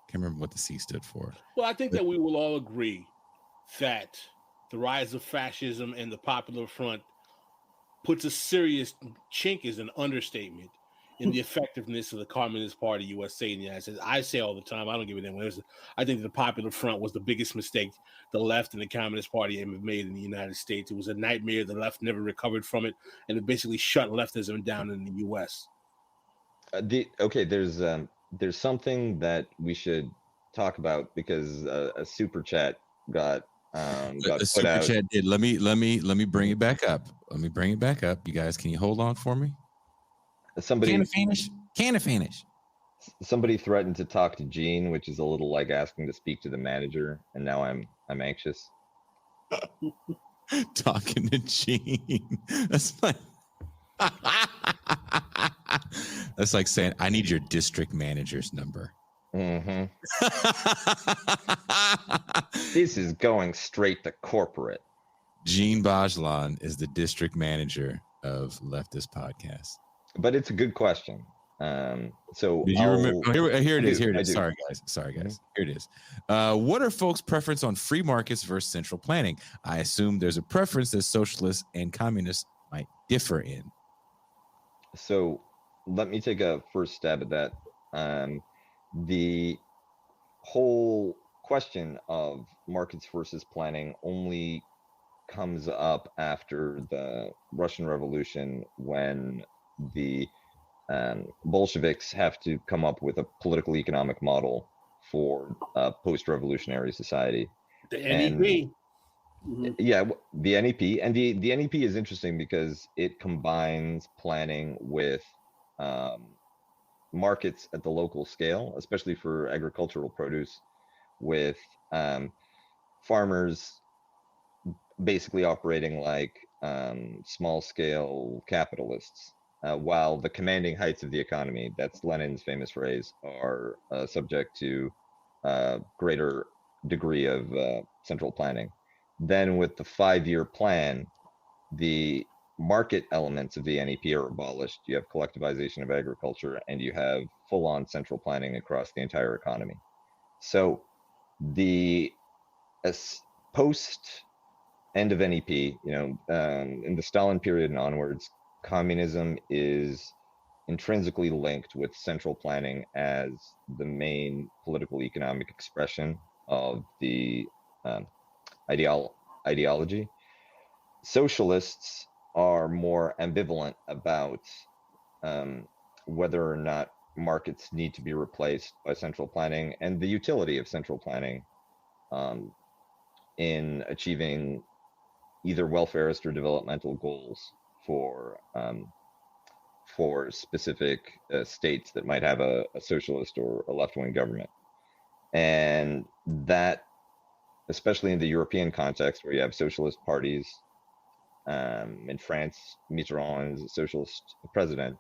Can't remember what the C stood for. Well, I think that we will all agree that the rise of fascism and the Popular Front puts a serious chink, is an understatement, in the effectiveness of the Communist Party USA in the United States. I say all the time, I don't give a damn. I think the Popular Front was the biggest mistake the left and the Communist Party have made in the United States. It was a nightmare. The left never recovered from it, and it basically shut leftism down in the U.S. There's something that we should talk about because a super chat got put out. Chat did. Let me bring it back up. You guys, can you hold on for me? Can it finish? Somebody threatened to talk to Gene, which is a little like asking to speak to the manager, and now I'm anxious. Talking to Gene. That's like saying, I need your district manager's number. Mm-hmm. This is going straight to corporate. Gene Bajlan is the district manager of Leftist Podcast. But it's a good question. So did you remember? Here it is. Sorry, guys. Here it is. What are folks' preference on free markets versus central planning? I assume there's a preference that socialists and communists might differ in. So let me take a first stab at that. The whole question of markets versus planning only comes up after the Russian Revolution, when the Bolsheviks have to come up with a political economic model for a post-revolutionary society. The NEP. Yeah, the NEP. And the NEP is interesting because it combines planning with markets at the local scale, especially for agricultural produce, with farmers basically operating like small-scale capitalists, while the commanding heights of the economy, that's Lenin's famous phrase, are subject to greater degree of central planning. Then with the 5-year plan, the market elements of the NEP are abolished. You have collectivization of agriculture, and you have full-on central planning across the entire economy. So the post end of NEP, in the Stalin period and onwards, communism is intrinsically linked with central planning as the main political economic expression of the ideology. Socialists are more ambivalent about whether or not markets need to be replaced by central planning and the utility of central planning in achieving either welfarist or developmental goals for specific states that might have a socialist or a left-wing government. And that, especially in the European context where you have socialist parties, in France, Mitterrand is a socialist president,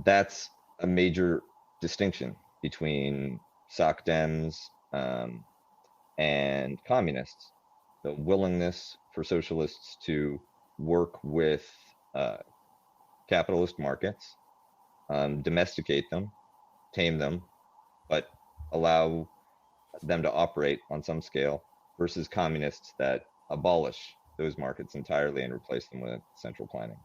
that's a major distinction between Soc Dems and communists. The willingness for socialists to work with capitalist markets, domesticate them, tame them, but allow them to operate on some scale, versus communists that abolish those markets entirely and replace them with central planning.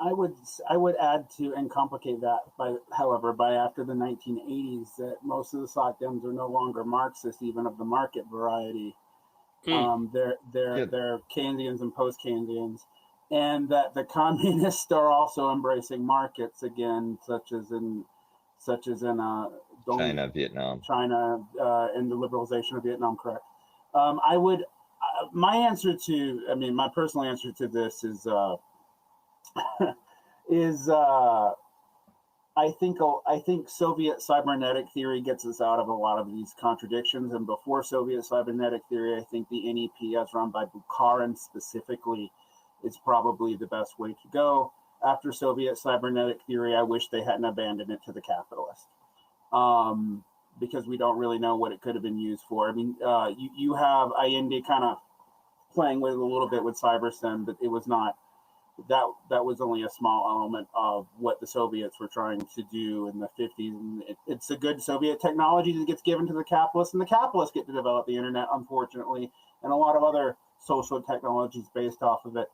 I would add to and complicate that by after the 1980s, that most of the Soc Dems are no longer Marxist, even of the market variety. They're Keynesians and post-Keynesians, and that the communists are also embracing markets again, such as in China, Vietnam. China, and the liberalization of Vietnam, correct. My personal answer to this is I think Soviet cybernetic theory gets us out of a lot of these contradictions. And before Soviet cybernetic theory, I think the NEP, as run by Bukharin specifically, is probably the best way to go. After Soviet cybernetic theory, I wish they hadn't abandoned it to the capitalist, because we don't really know what it could have been used for. I mean, you have Allende kind of playing with it a little bit with CyberSim, but it was not. That was only a small element of what the Soviets were trying to do in the 50s. And it's a good Soviet technology that gets given to the capitalists, and the capitalists get to develop the internet, unfortunately, and a lot of other social technologies based off of it.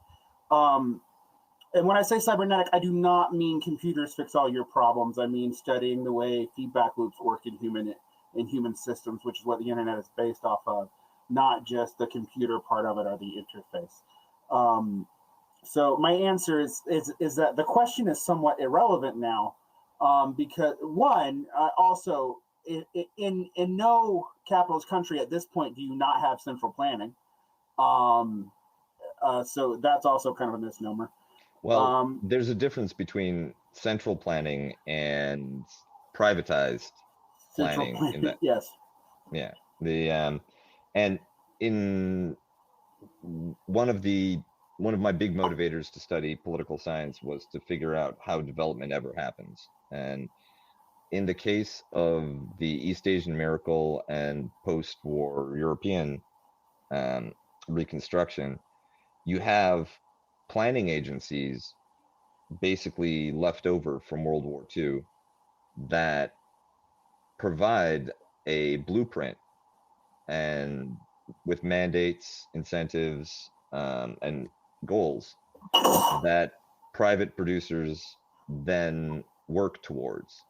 And when I say cybernetic, I do not mean computers fix all your problems. I mean studying the way feedback loops work in human systems, which is what the internet is based off of, not just the computer part of it or the interface. So my answer is that the question is somewhat irrelevant now, because also in no capitalist country at this point do you not have central planning. So that's also kind of a misnomer. Well, there's a difference between central planning and privatized planning. In that, yes. Yeah. And in one of my big motivators to study political science was to figure out how development ever happens. And in the case of the East Asian miracle and post-war European reconstruction, you have planning agencies basically left over from World War II that provide a blueprint, and with mandates, incentives, and goals that private producers then work towards.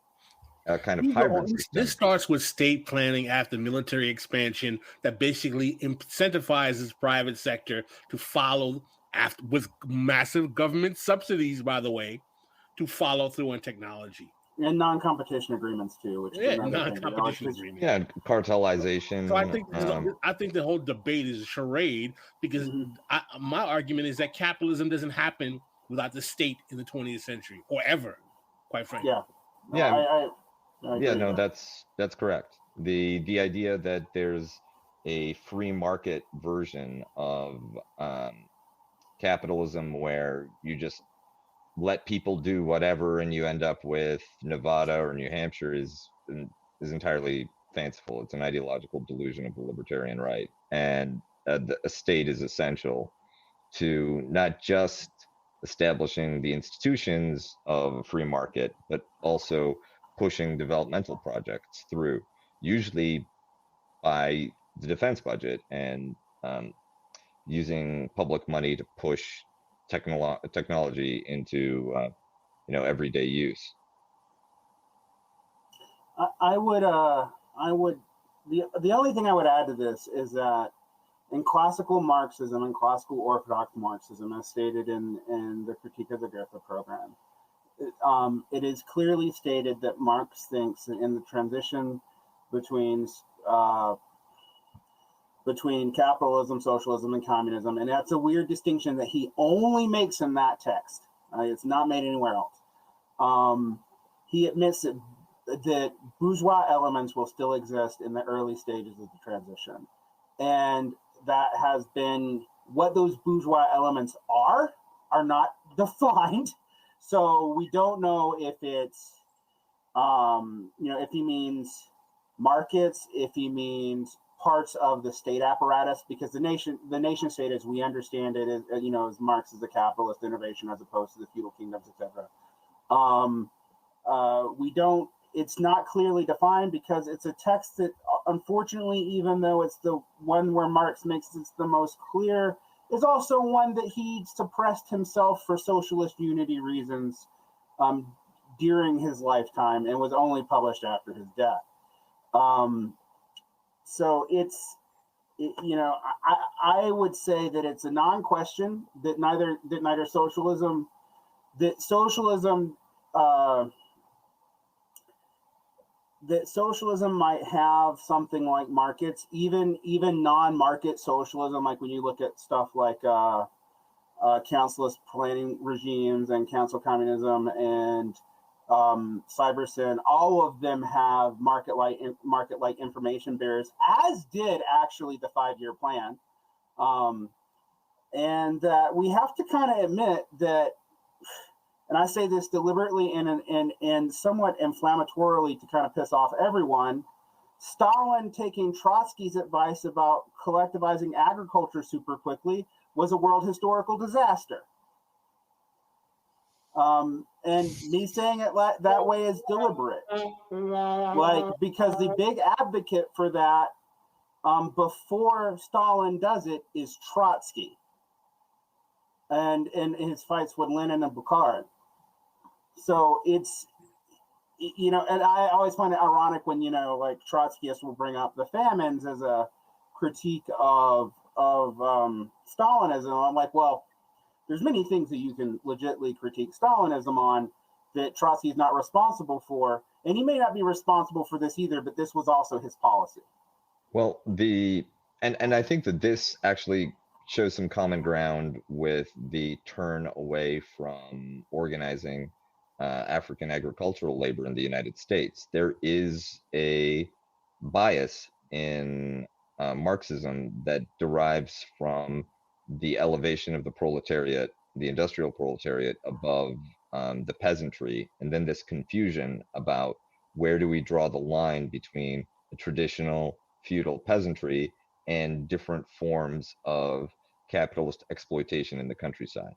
A kind of hybrid system. This starts with state planning after military expansion that basically incentivizes private sector to follow after, with massive government subsidies, by the way, to follow through on technology. And non-competition agreements too, which is non-competition agreements. Yeah, cartelization. So I think the whole debate is a charade, because my argument is that capitalism doesn't happen without the state in the 20th century, or ever, quite frankly. That's correct. The idea that there's a free market version of capitalism where you just let people do whatever and you end up with Nevada or New Hampshire is entirely fanciful. It's an ideological delusion of the libertarian right. And a state is essential to not just establishing the institutions of a free market, but also pushing developmental projects through, usually by the defense budget, and using public money to push technology into everyday use. The only thing I would add to this is that in classical Marxism and classical Orthodox Marxism, as stated in the Critique of the Goethe program, it is clearly stated that Marx thinks in the transition between capitalism, socialism, and communism, and that's a weird distinction that he only makes in that text. It's not made anywhere else. He admits that bourgeois elements will still exist in the early stages of the transition, and that has been what those bourgeois elements are not defined. So we don't know if it's, if he means markets, if he means parts of the state apparatus, because the nation state, as we understand it, is, as Marx is a capitalist innovation as opposed to the feudal kingdoms, etc. It's not clearly defined because it's a text that, unfortunately, even though it's the one where Marx makes it the most clear, is also one that he suppressed himself for socialist unity reasons during his lifetime and was only published after his death. So I would say that it's a non-question that neither socialism that socialism might have something like markets, even non-market socialism, like when you look at stuff like councilist planning regimes and council communism and Cybersyn, all of them have market-like information barriers, as did actually the 5-year plan. And we have to kind of admit that, and I say this deliberately and somewhat inflammatorily to kind of piss off everyone, Stalin taking Trotsky's advice about collectivizing agriculture super quickly was a world historical disaster. And me saying it that way is deliberate. Like, because the big advocate for that before Stalin does it is Trotsky. And in his fights with Lenin and Bukharin. So it's, and I always find it ironic when, like Trotskyists will bring up the famines as a critique of Stalinism. I'm like, well, there's many things that you can legitimately critique Stalinism on that Trotsky is not responsible for. And he may not be responsible for this either, but this was also his policy. Well, and I think that this actually shows some common ground with the turn away from organizing African agricultural labor in the United States. There is a bias in Marxism that derives from the elevation of the proletariat, the industrial proletariat, above the peasantry, and then this confusion about where do we draw the line between the traditional feudal peasantry and different forms of capitalist exploitation in the countryside.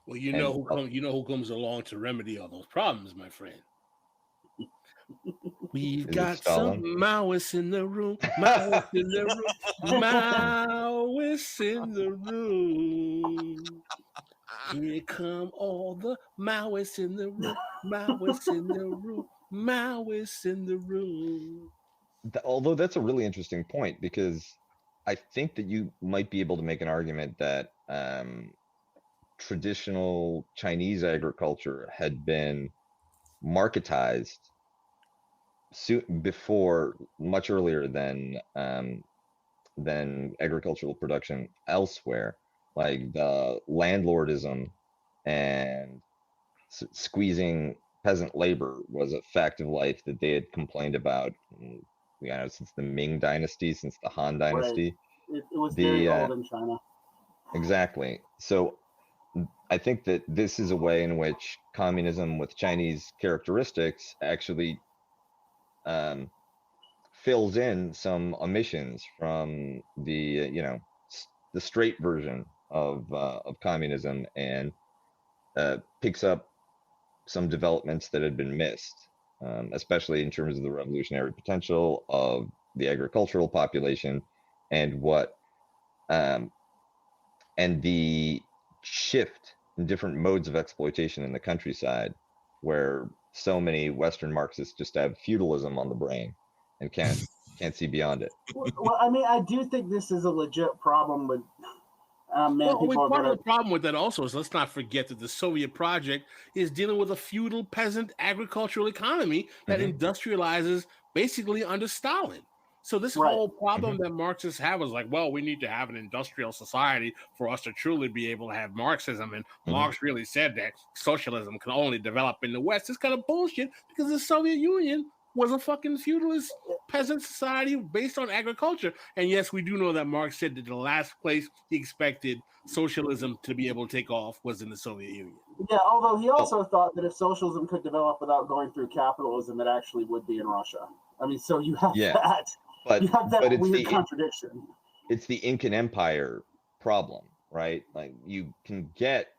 Well, who comes along to remedy all those problems, my friend. We've got some Maoists in the room. Maoists in the room. Maoists in the room. Here come all the Maoists in the room. Maoists in the room. Maoists in the room. Although that's a really interesting point, because I think that you might be able to make an argument that traditional Chinese agriculture had been marketized much earlier than agricultural production elsewhere, like the landlordism and squeezing peasant labor was a fact of life that they had complained about, since the Ming Dynasty, since the Han Dynasty. Right. It was very old in China. Exactly. So I think that this is a way in which communism with Chinese characteristics actually fills in some omissions from the straight version of communism, and picks up some developments that had been missed, especially in terms of the revolutionary potential of the agricultural population, and and the shift in different modes of exploitation in the countryside, where so many Western Marxists just have feudalism on the brain and can't see beyond it. Well, I mean, I do think this is a legit problem with. Part of the problem with that also is, let's not forget that the Soviet project is dealing with a feudal peasant agricultural economy that industrializes basically under Stalin. So this whole problem that Marxists have is like, well, we need to have an industrial society for us to truly be able to have Marxism. And Marx really said that socialism can only develop in the West. It's kind of bullshit, because the Soviet Union was a fucking feudalist peasant society based on agriculture. And yes, we do know that Marx said that the last place he expected socialism to be able to take off was in the Soviet Union. Yeah, although he also thought that if socialism could develop without going through capitalism, it actually would be in Russia. I mean, so you have that. You have that weird contradiction. It's the Incan Empire problem, right? Like, you can get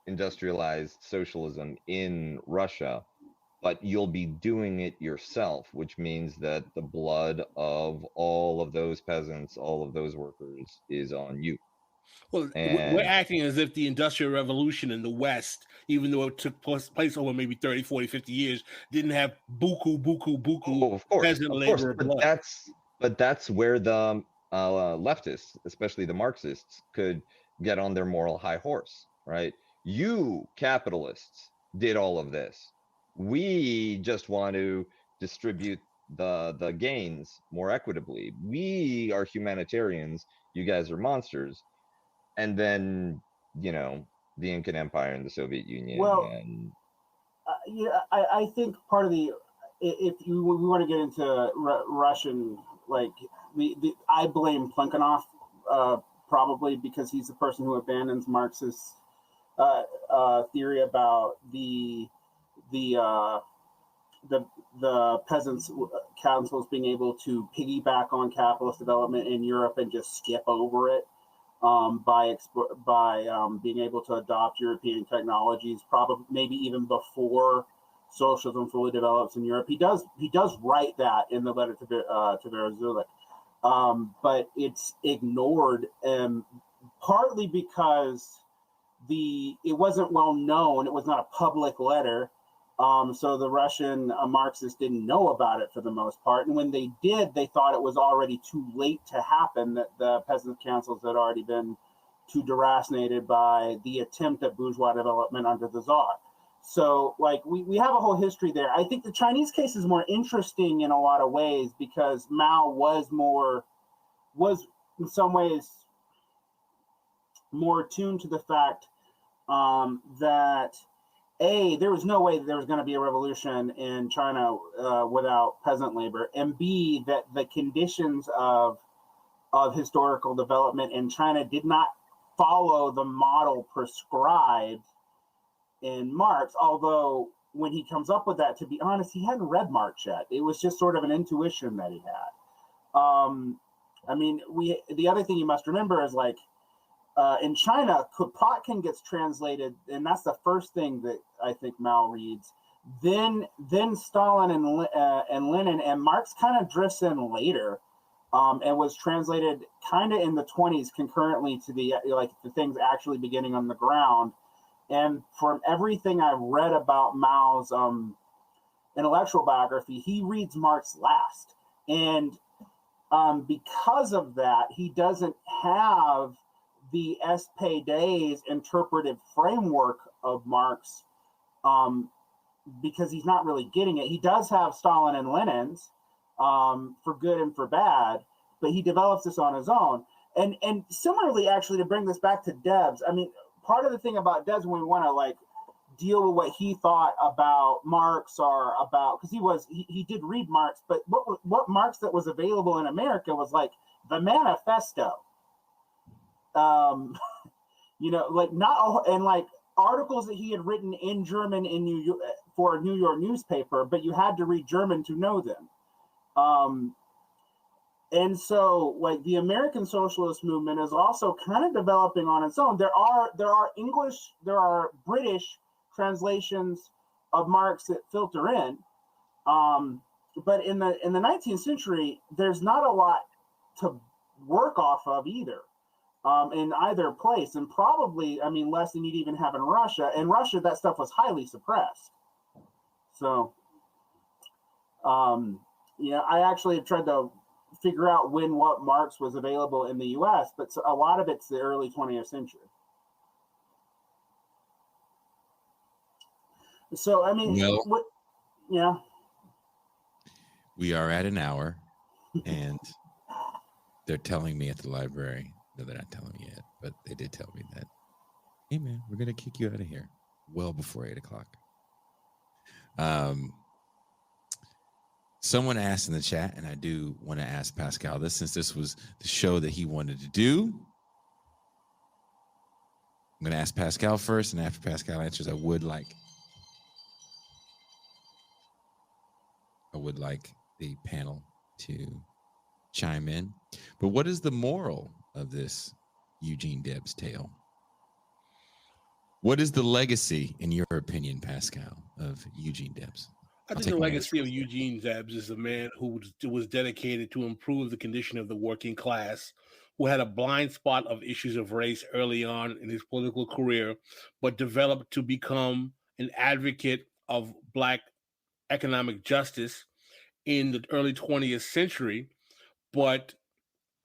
industrialized socialism in Russia, but you'll be doing it yourself, which means that the blood of all of those peasants, all of those workers, is on you. Well, we're acting as if the Industrial Revolution in the West, even though it took place over maybe 30, 40, 50 years, didn't have buku peasant labor blood. But that's where the leftists, especially the Marxists, could get on their moral high horse, right? You capitalists did all of this. We just want to distribute the gains more equitably. We are humanitarians, you guys are monsters. And then, you know, the Incan Empire and the Soviet Union. Well, and yeah, I think part of the, if we want to get into Russian, like I blame Plekhanov probably because he's the person who abandons Marxist theory about the peasants' councils being able to piggyback on capitalist development in Europe and just skip over it by being able to adopt European technologies, probably maybe even before socialism fully develops in Europe. He does write that in the letter to Vera, but it's ignored, partly because it wasn't well known. It was not a public letter. So the Russian Marxists didn't know about it for the most part. And when they did, they thought it was already too late to happen, that the peasant councils had already been too deracinated by the attempt at bourgeois development under the Tsar. So like we have a whole history there. I think the Chinese case is more interesting in a lot of ways because Mao was in some ways more attuned to the fact that there was no way that there was going to be a revolution in China without peasant labor, and B, that the conditions of historical development in China did not follow the model prescribed in Marx, although when he comes up with that, to be honest, he hadn't read Marx yet. It was just sort of an intuition that he had. I mean, the other thing you must remember is like, in China, Kropotkin gets translated, and that's the first thing that I think Mao reads. Then Stalin and Lenin, and Marx kind of drifts in later, and was translated kind of in the 1920s concurrently to the things actually beginning on the ground. And from everything I've read about Mao's intellectual biography, he reads Marx last, and because of that, he doesn't have the Espède's interpretive framework of Marx, because he's not really getting it. He does have Stalin and Lenin's, for good and for bad, but he develops this on his own. And similarly, actually, to bring this back to Debs, I mean, part of the thing about Debs, when we want to like deal with what he thought about Marx or about, because he did read Marx, but what Marx that was available in America was like the Manifesto. You know, like and like articles that he had written in German in New York for a New York newspaper, but you had to read German to know them. And so like the American socialist movement is also kind of developing on its own. There are British translations of Marx that filter in. But in the 19th century, there's not a lot to work off of either. In either place, and probably, I mean, less than you'd even have in Russia. In Russia, that stuff was highly suppressed. So, I actually have tried to figure out what Marx was available in the U.S., but a lot of it's the early 20th century. So, I mean, we are at an hour, and they're telling me at the library. No, they're not telling me yet, but they did tell me that, hey, man, we're going to kick you out of here well before 8 o'clock. Someone asked in the chat, and I do want to ask Pascal this, since this was the show that he wanted to do. I'm going to ask Pascal first, and after Pascal answers, I would like the panel to chime in. But what is the moral of this Eugene Debs tale? What is the legacy, in your opinion, Pascal, of Eugene Debs? I think the legacy of Eugene Debs is a man who was dedicated to improve the condition of the working class, who had a blind spot of issues of race early on in his political career, but developed to become an advocate of Black economic justice in the early 20th century, but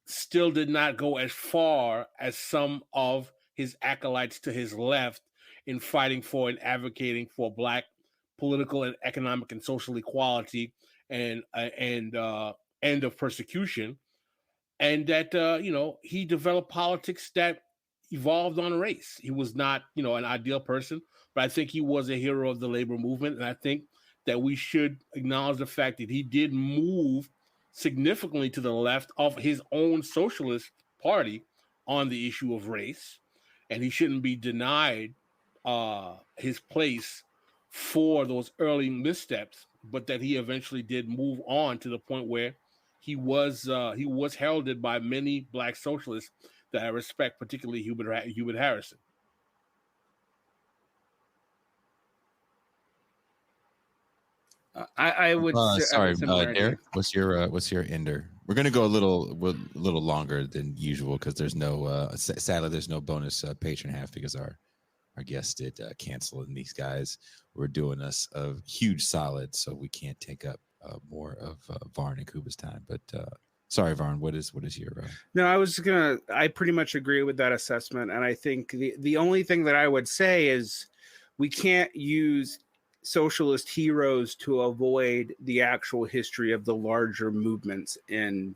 still did not go as far as some of his acolytes to his left in fighting for and advocating for Black political and economic and social equality, and end of persecution, and that he developed politics that evolved on race. He was not an ideal person, but I think he was a hero of the labor movement, and I think that we should acknowledge the fact that he did move significantly to the left of his own socialist party on the issue of race, and he shouldn't be denied his place for those early missteps, but that he eventually did move on to the point where he was heralded by many black socialists that I respect, particularly Hubert Harrison. I would sorry, similar idea. Derick, what's your ender? We're gonna go a little longer than usual because there's no sadly there's no bonus patron half because our guests did cancel, and these guys were doing us a huge solid, so we can't take up more of Varn and Kuba's time. But sorry, Varn, what is your? No, I pretty much agree with that assessment, and I think the only thing that I would say is we can't use socialist heroes to avoid the actual history of the larger movements in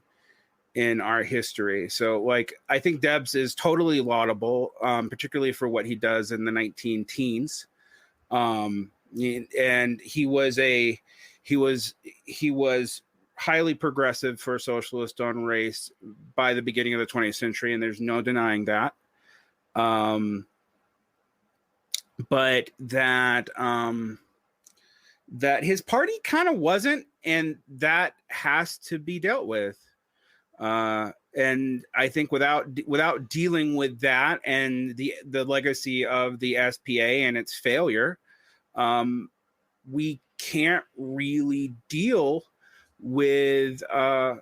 our history. So like I think Debs is totally laudable, particularly for what he does in the 19-teens. And he was highly progressive for a socialist on race by the beginning of the 20th century, and there's no denying that. But that his party kind of wasn't, and that has to be dealt with. And I think without dealing with that and the legacy of the SPA and its failure, we can't really deal with the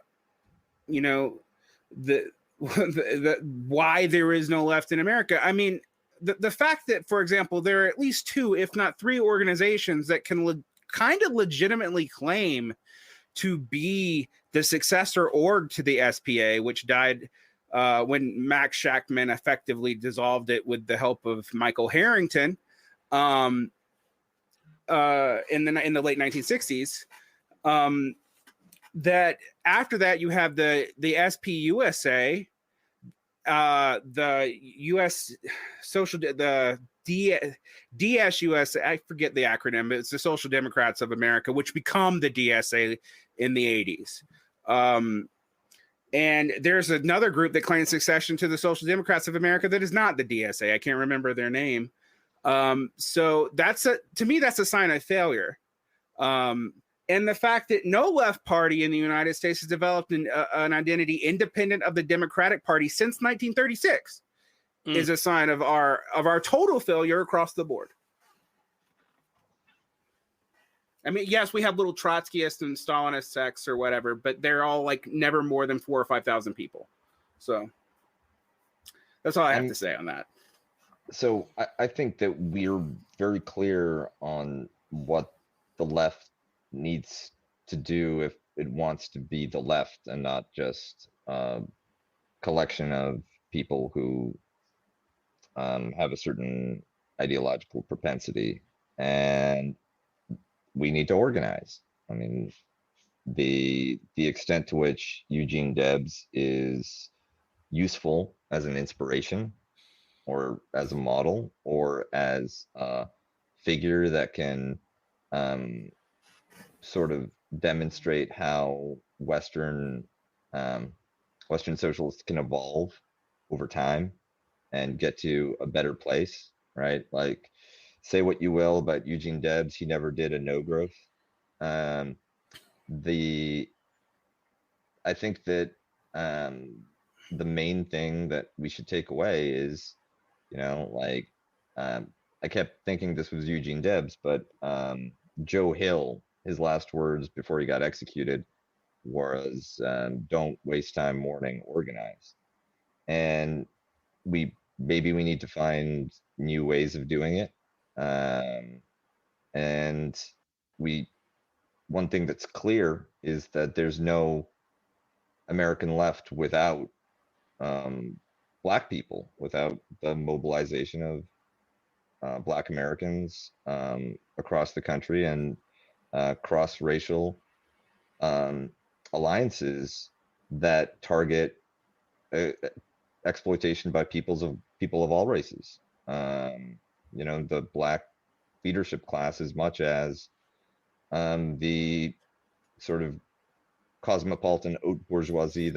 why there is no left in America. I mean, the fact that, for example, there are at least 2, if not 3 organizations that can kind of legitimately claim to be the successor org to the SPA, which died when Max Shachtman effectively dissolved it with the help of Michael Harrington in the late 1960s. That after that you have the SPUSA, the U.S. the DSUSA, I forget the acronym, but it's the Social Democrats of America, which become the DSA in the 80s. And there's another group that claims succession to the Social Democrats of America that is not the DSA. I can't remember their name. So to me, that's a sign of failure. And the fact that no left party in the United States has developed an identity independent of the Democratic Party since 1936 is a sign of our total failure across the board. I mean, yes, we have little Trotskyists and Stalinist sects or whatever, but they're all like never more than 4,000 or 5,000 people. So that's all I have to say on that. So I think that we're very clear on what the left needs to do if it wants to be the left and not just a collection of people who have a certain ideological propensity, and we need to organize. I mean, the extent to which Eugene Debs is useful as an inspiration or as a model or as a figure that can sort of demonstrate how Western socialists can evolve over time and get to a better place, right? Like, say what you will about Eugene Debs, he never did a no growth. I think that the main thing that we should take away is, I kept thinking this was Eugene Debs, but Joe Hill, his last words before he got executed was, "Don't waste time mourning, organize." And maybe we need to find new ways of doing it. And one thing that's clear is that there's no American left without Black people, without the mobilization of Black Americans across the country and cross-racial alliances that target exploitation by people of all races. The black leadership class, as much as the sort of cosmopolitan haute bourgeoisie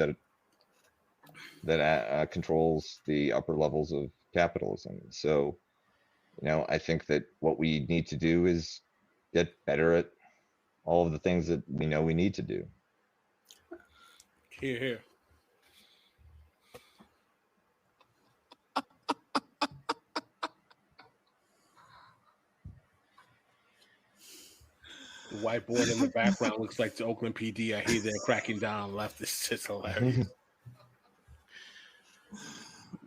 that controls the upper levels of capitalism. So, I think that what we need to do is get better at all of the things that we know we need to do. Here, here. The whiteboard in the background looks like the Oakland PD. I hear they're cracking down on leftists. It's hilarious.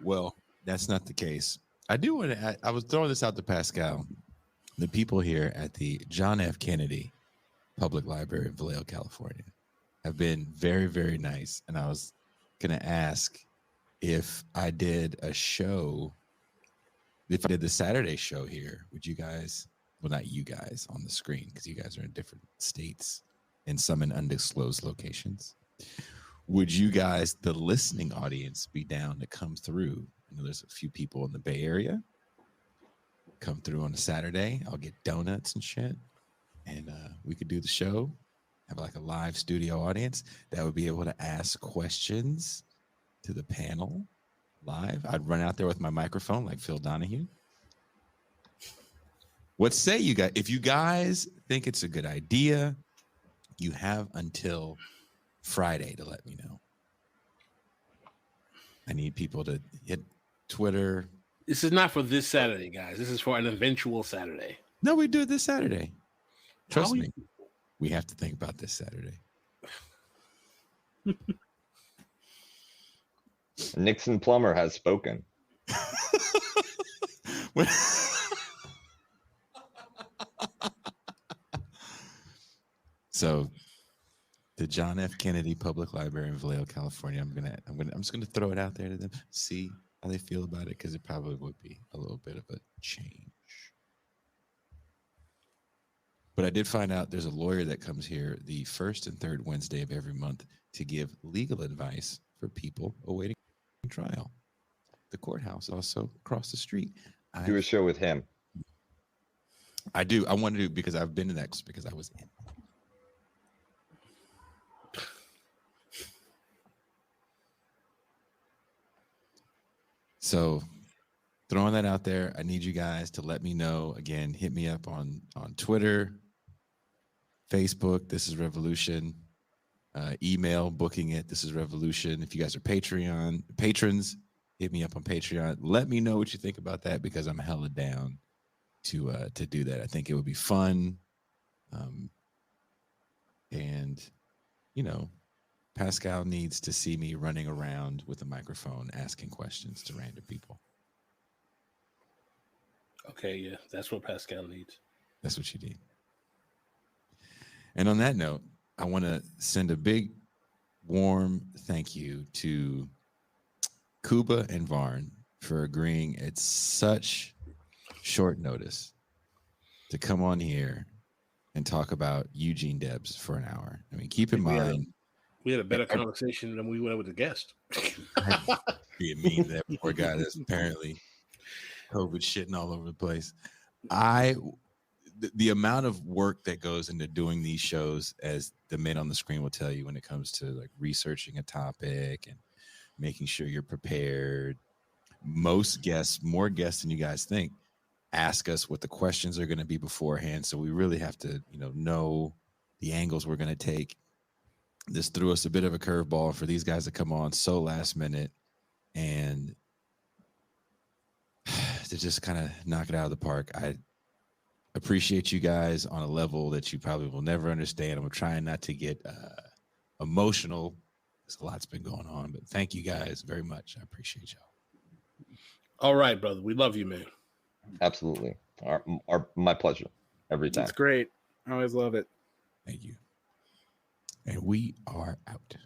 Well, that's not the case. I do want to add, I was throwing this out to Pascal. The people here at the John F. Kennedy Public Library in Vallejo, California, have been very, very nice. And I was going to ask if I did a show, if I did the Saturday show here, would you guys, well, not you guys on the screen, because you guys are in different states and some in undisclosed locations. Would you guys, the listening audience, be down to come through? I know there's a few people in the Bay Area. Come through on a Saturday. I'll get donuts and shit. And we could do the show, have like a live studio audience that would be able to ask questions to the panel live. I'd run out there with my microphone like Phil Donahue. What say you guys? If you guys think it's a good idea, you have until Friday to let me know. I need people to hit Twitter. This is not for this Saturday, guys. This is for an eventual Saturday. No, we do it this Saturday. Trust me. We have to think about this Saturday. Nixon Plummer has spoken. So the John F. Kennedy Public Library in Vallejo, California. I'm just gonna throw it out there to them, see how they feel about it, because it probably would be a little bit of a change. But I did find out there's a lawyer that comes here the first and third Wednesday of every month to give legal advice for people awaiting trial. The courthouse also across the street. Do a show with him. I do. I want to do, because I've been to that because I was in. So throwing that out there, I need you guys to let me know. Again, hit me up on Twitter, Facebook, This is Revolution, email, booking it, This is Revolution. If you guys are patrons, hit me up on Patreon. Let me know what you think about that, because I'm hella down to do that. I think it would be fun. And, Pascal needs to see me running around with a microphone asking questions to random people. Okay, yeah, that's what Pascal needs. That's what you need. And on that note, I want to send a big, warm thank you to Kuba and Varn for agreeing at such short notice to come on here and talk about Eugene Debs for an hour. I mean, keep in mind, we had a better conversation than we went with the guest. Being mean to that poor guy that's apparently COVID shitting all over the place. The amount of work that goes into doing these shows, as the men on the screen will tell you, when it comes to like researching a topic and making sure you're prepared. Most guests, more guests than you guys think, ask us what the questions are going to be beforehand. So we really have to, know the angles we're going to take. This threw us a bit of a curveball for these guys to come on so last minute and to just kind of knock it out of the park. I appreciate you guys on a level that you probably will never understand. I'm trying not to get emotional, because a lot's been going on, but thank you guys very much. I appreciate y'all. All right, brother. We love you, man. Absolutely. My pleasure. Every time. It's great. I always love it. Thank you. And we are out.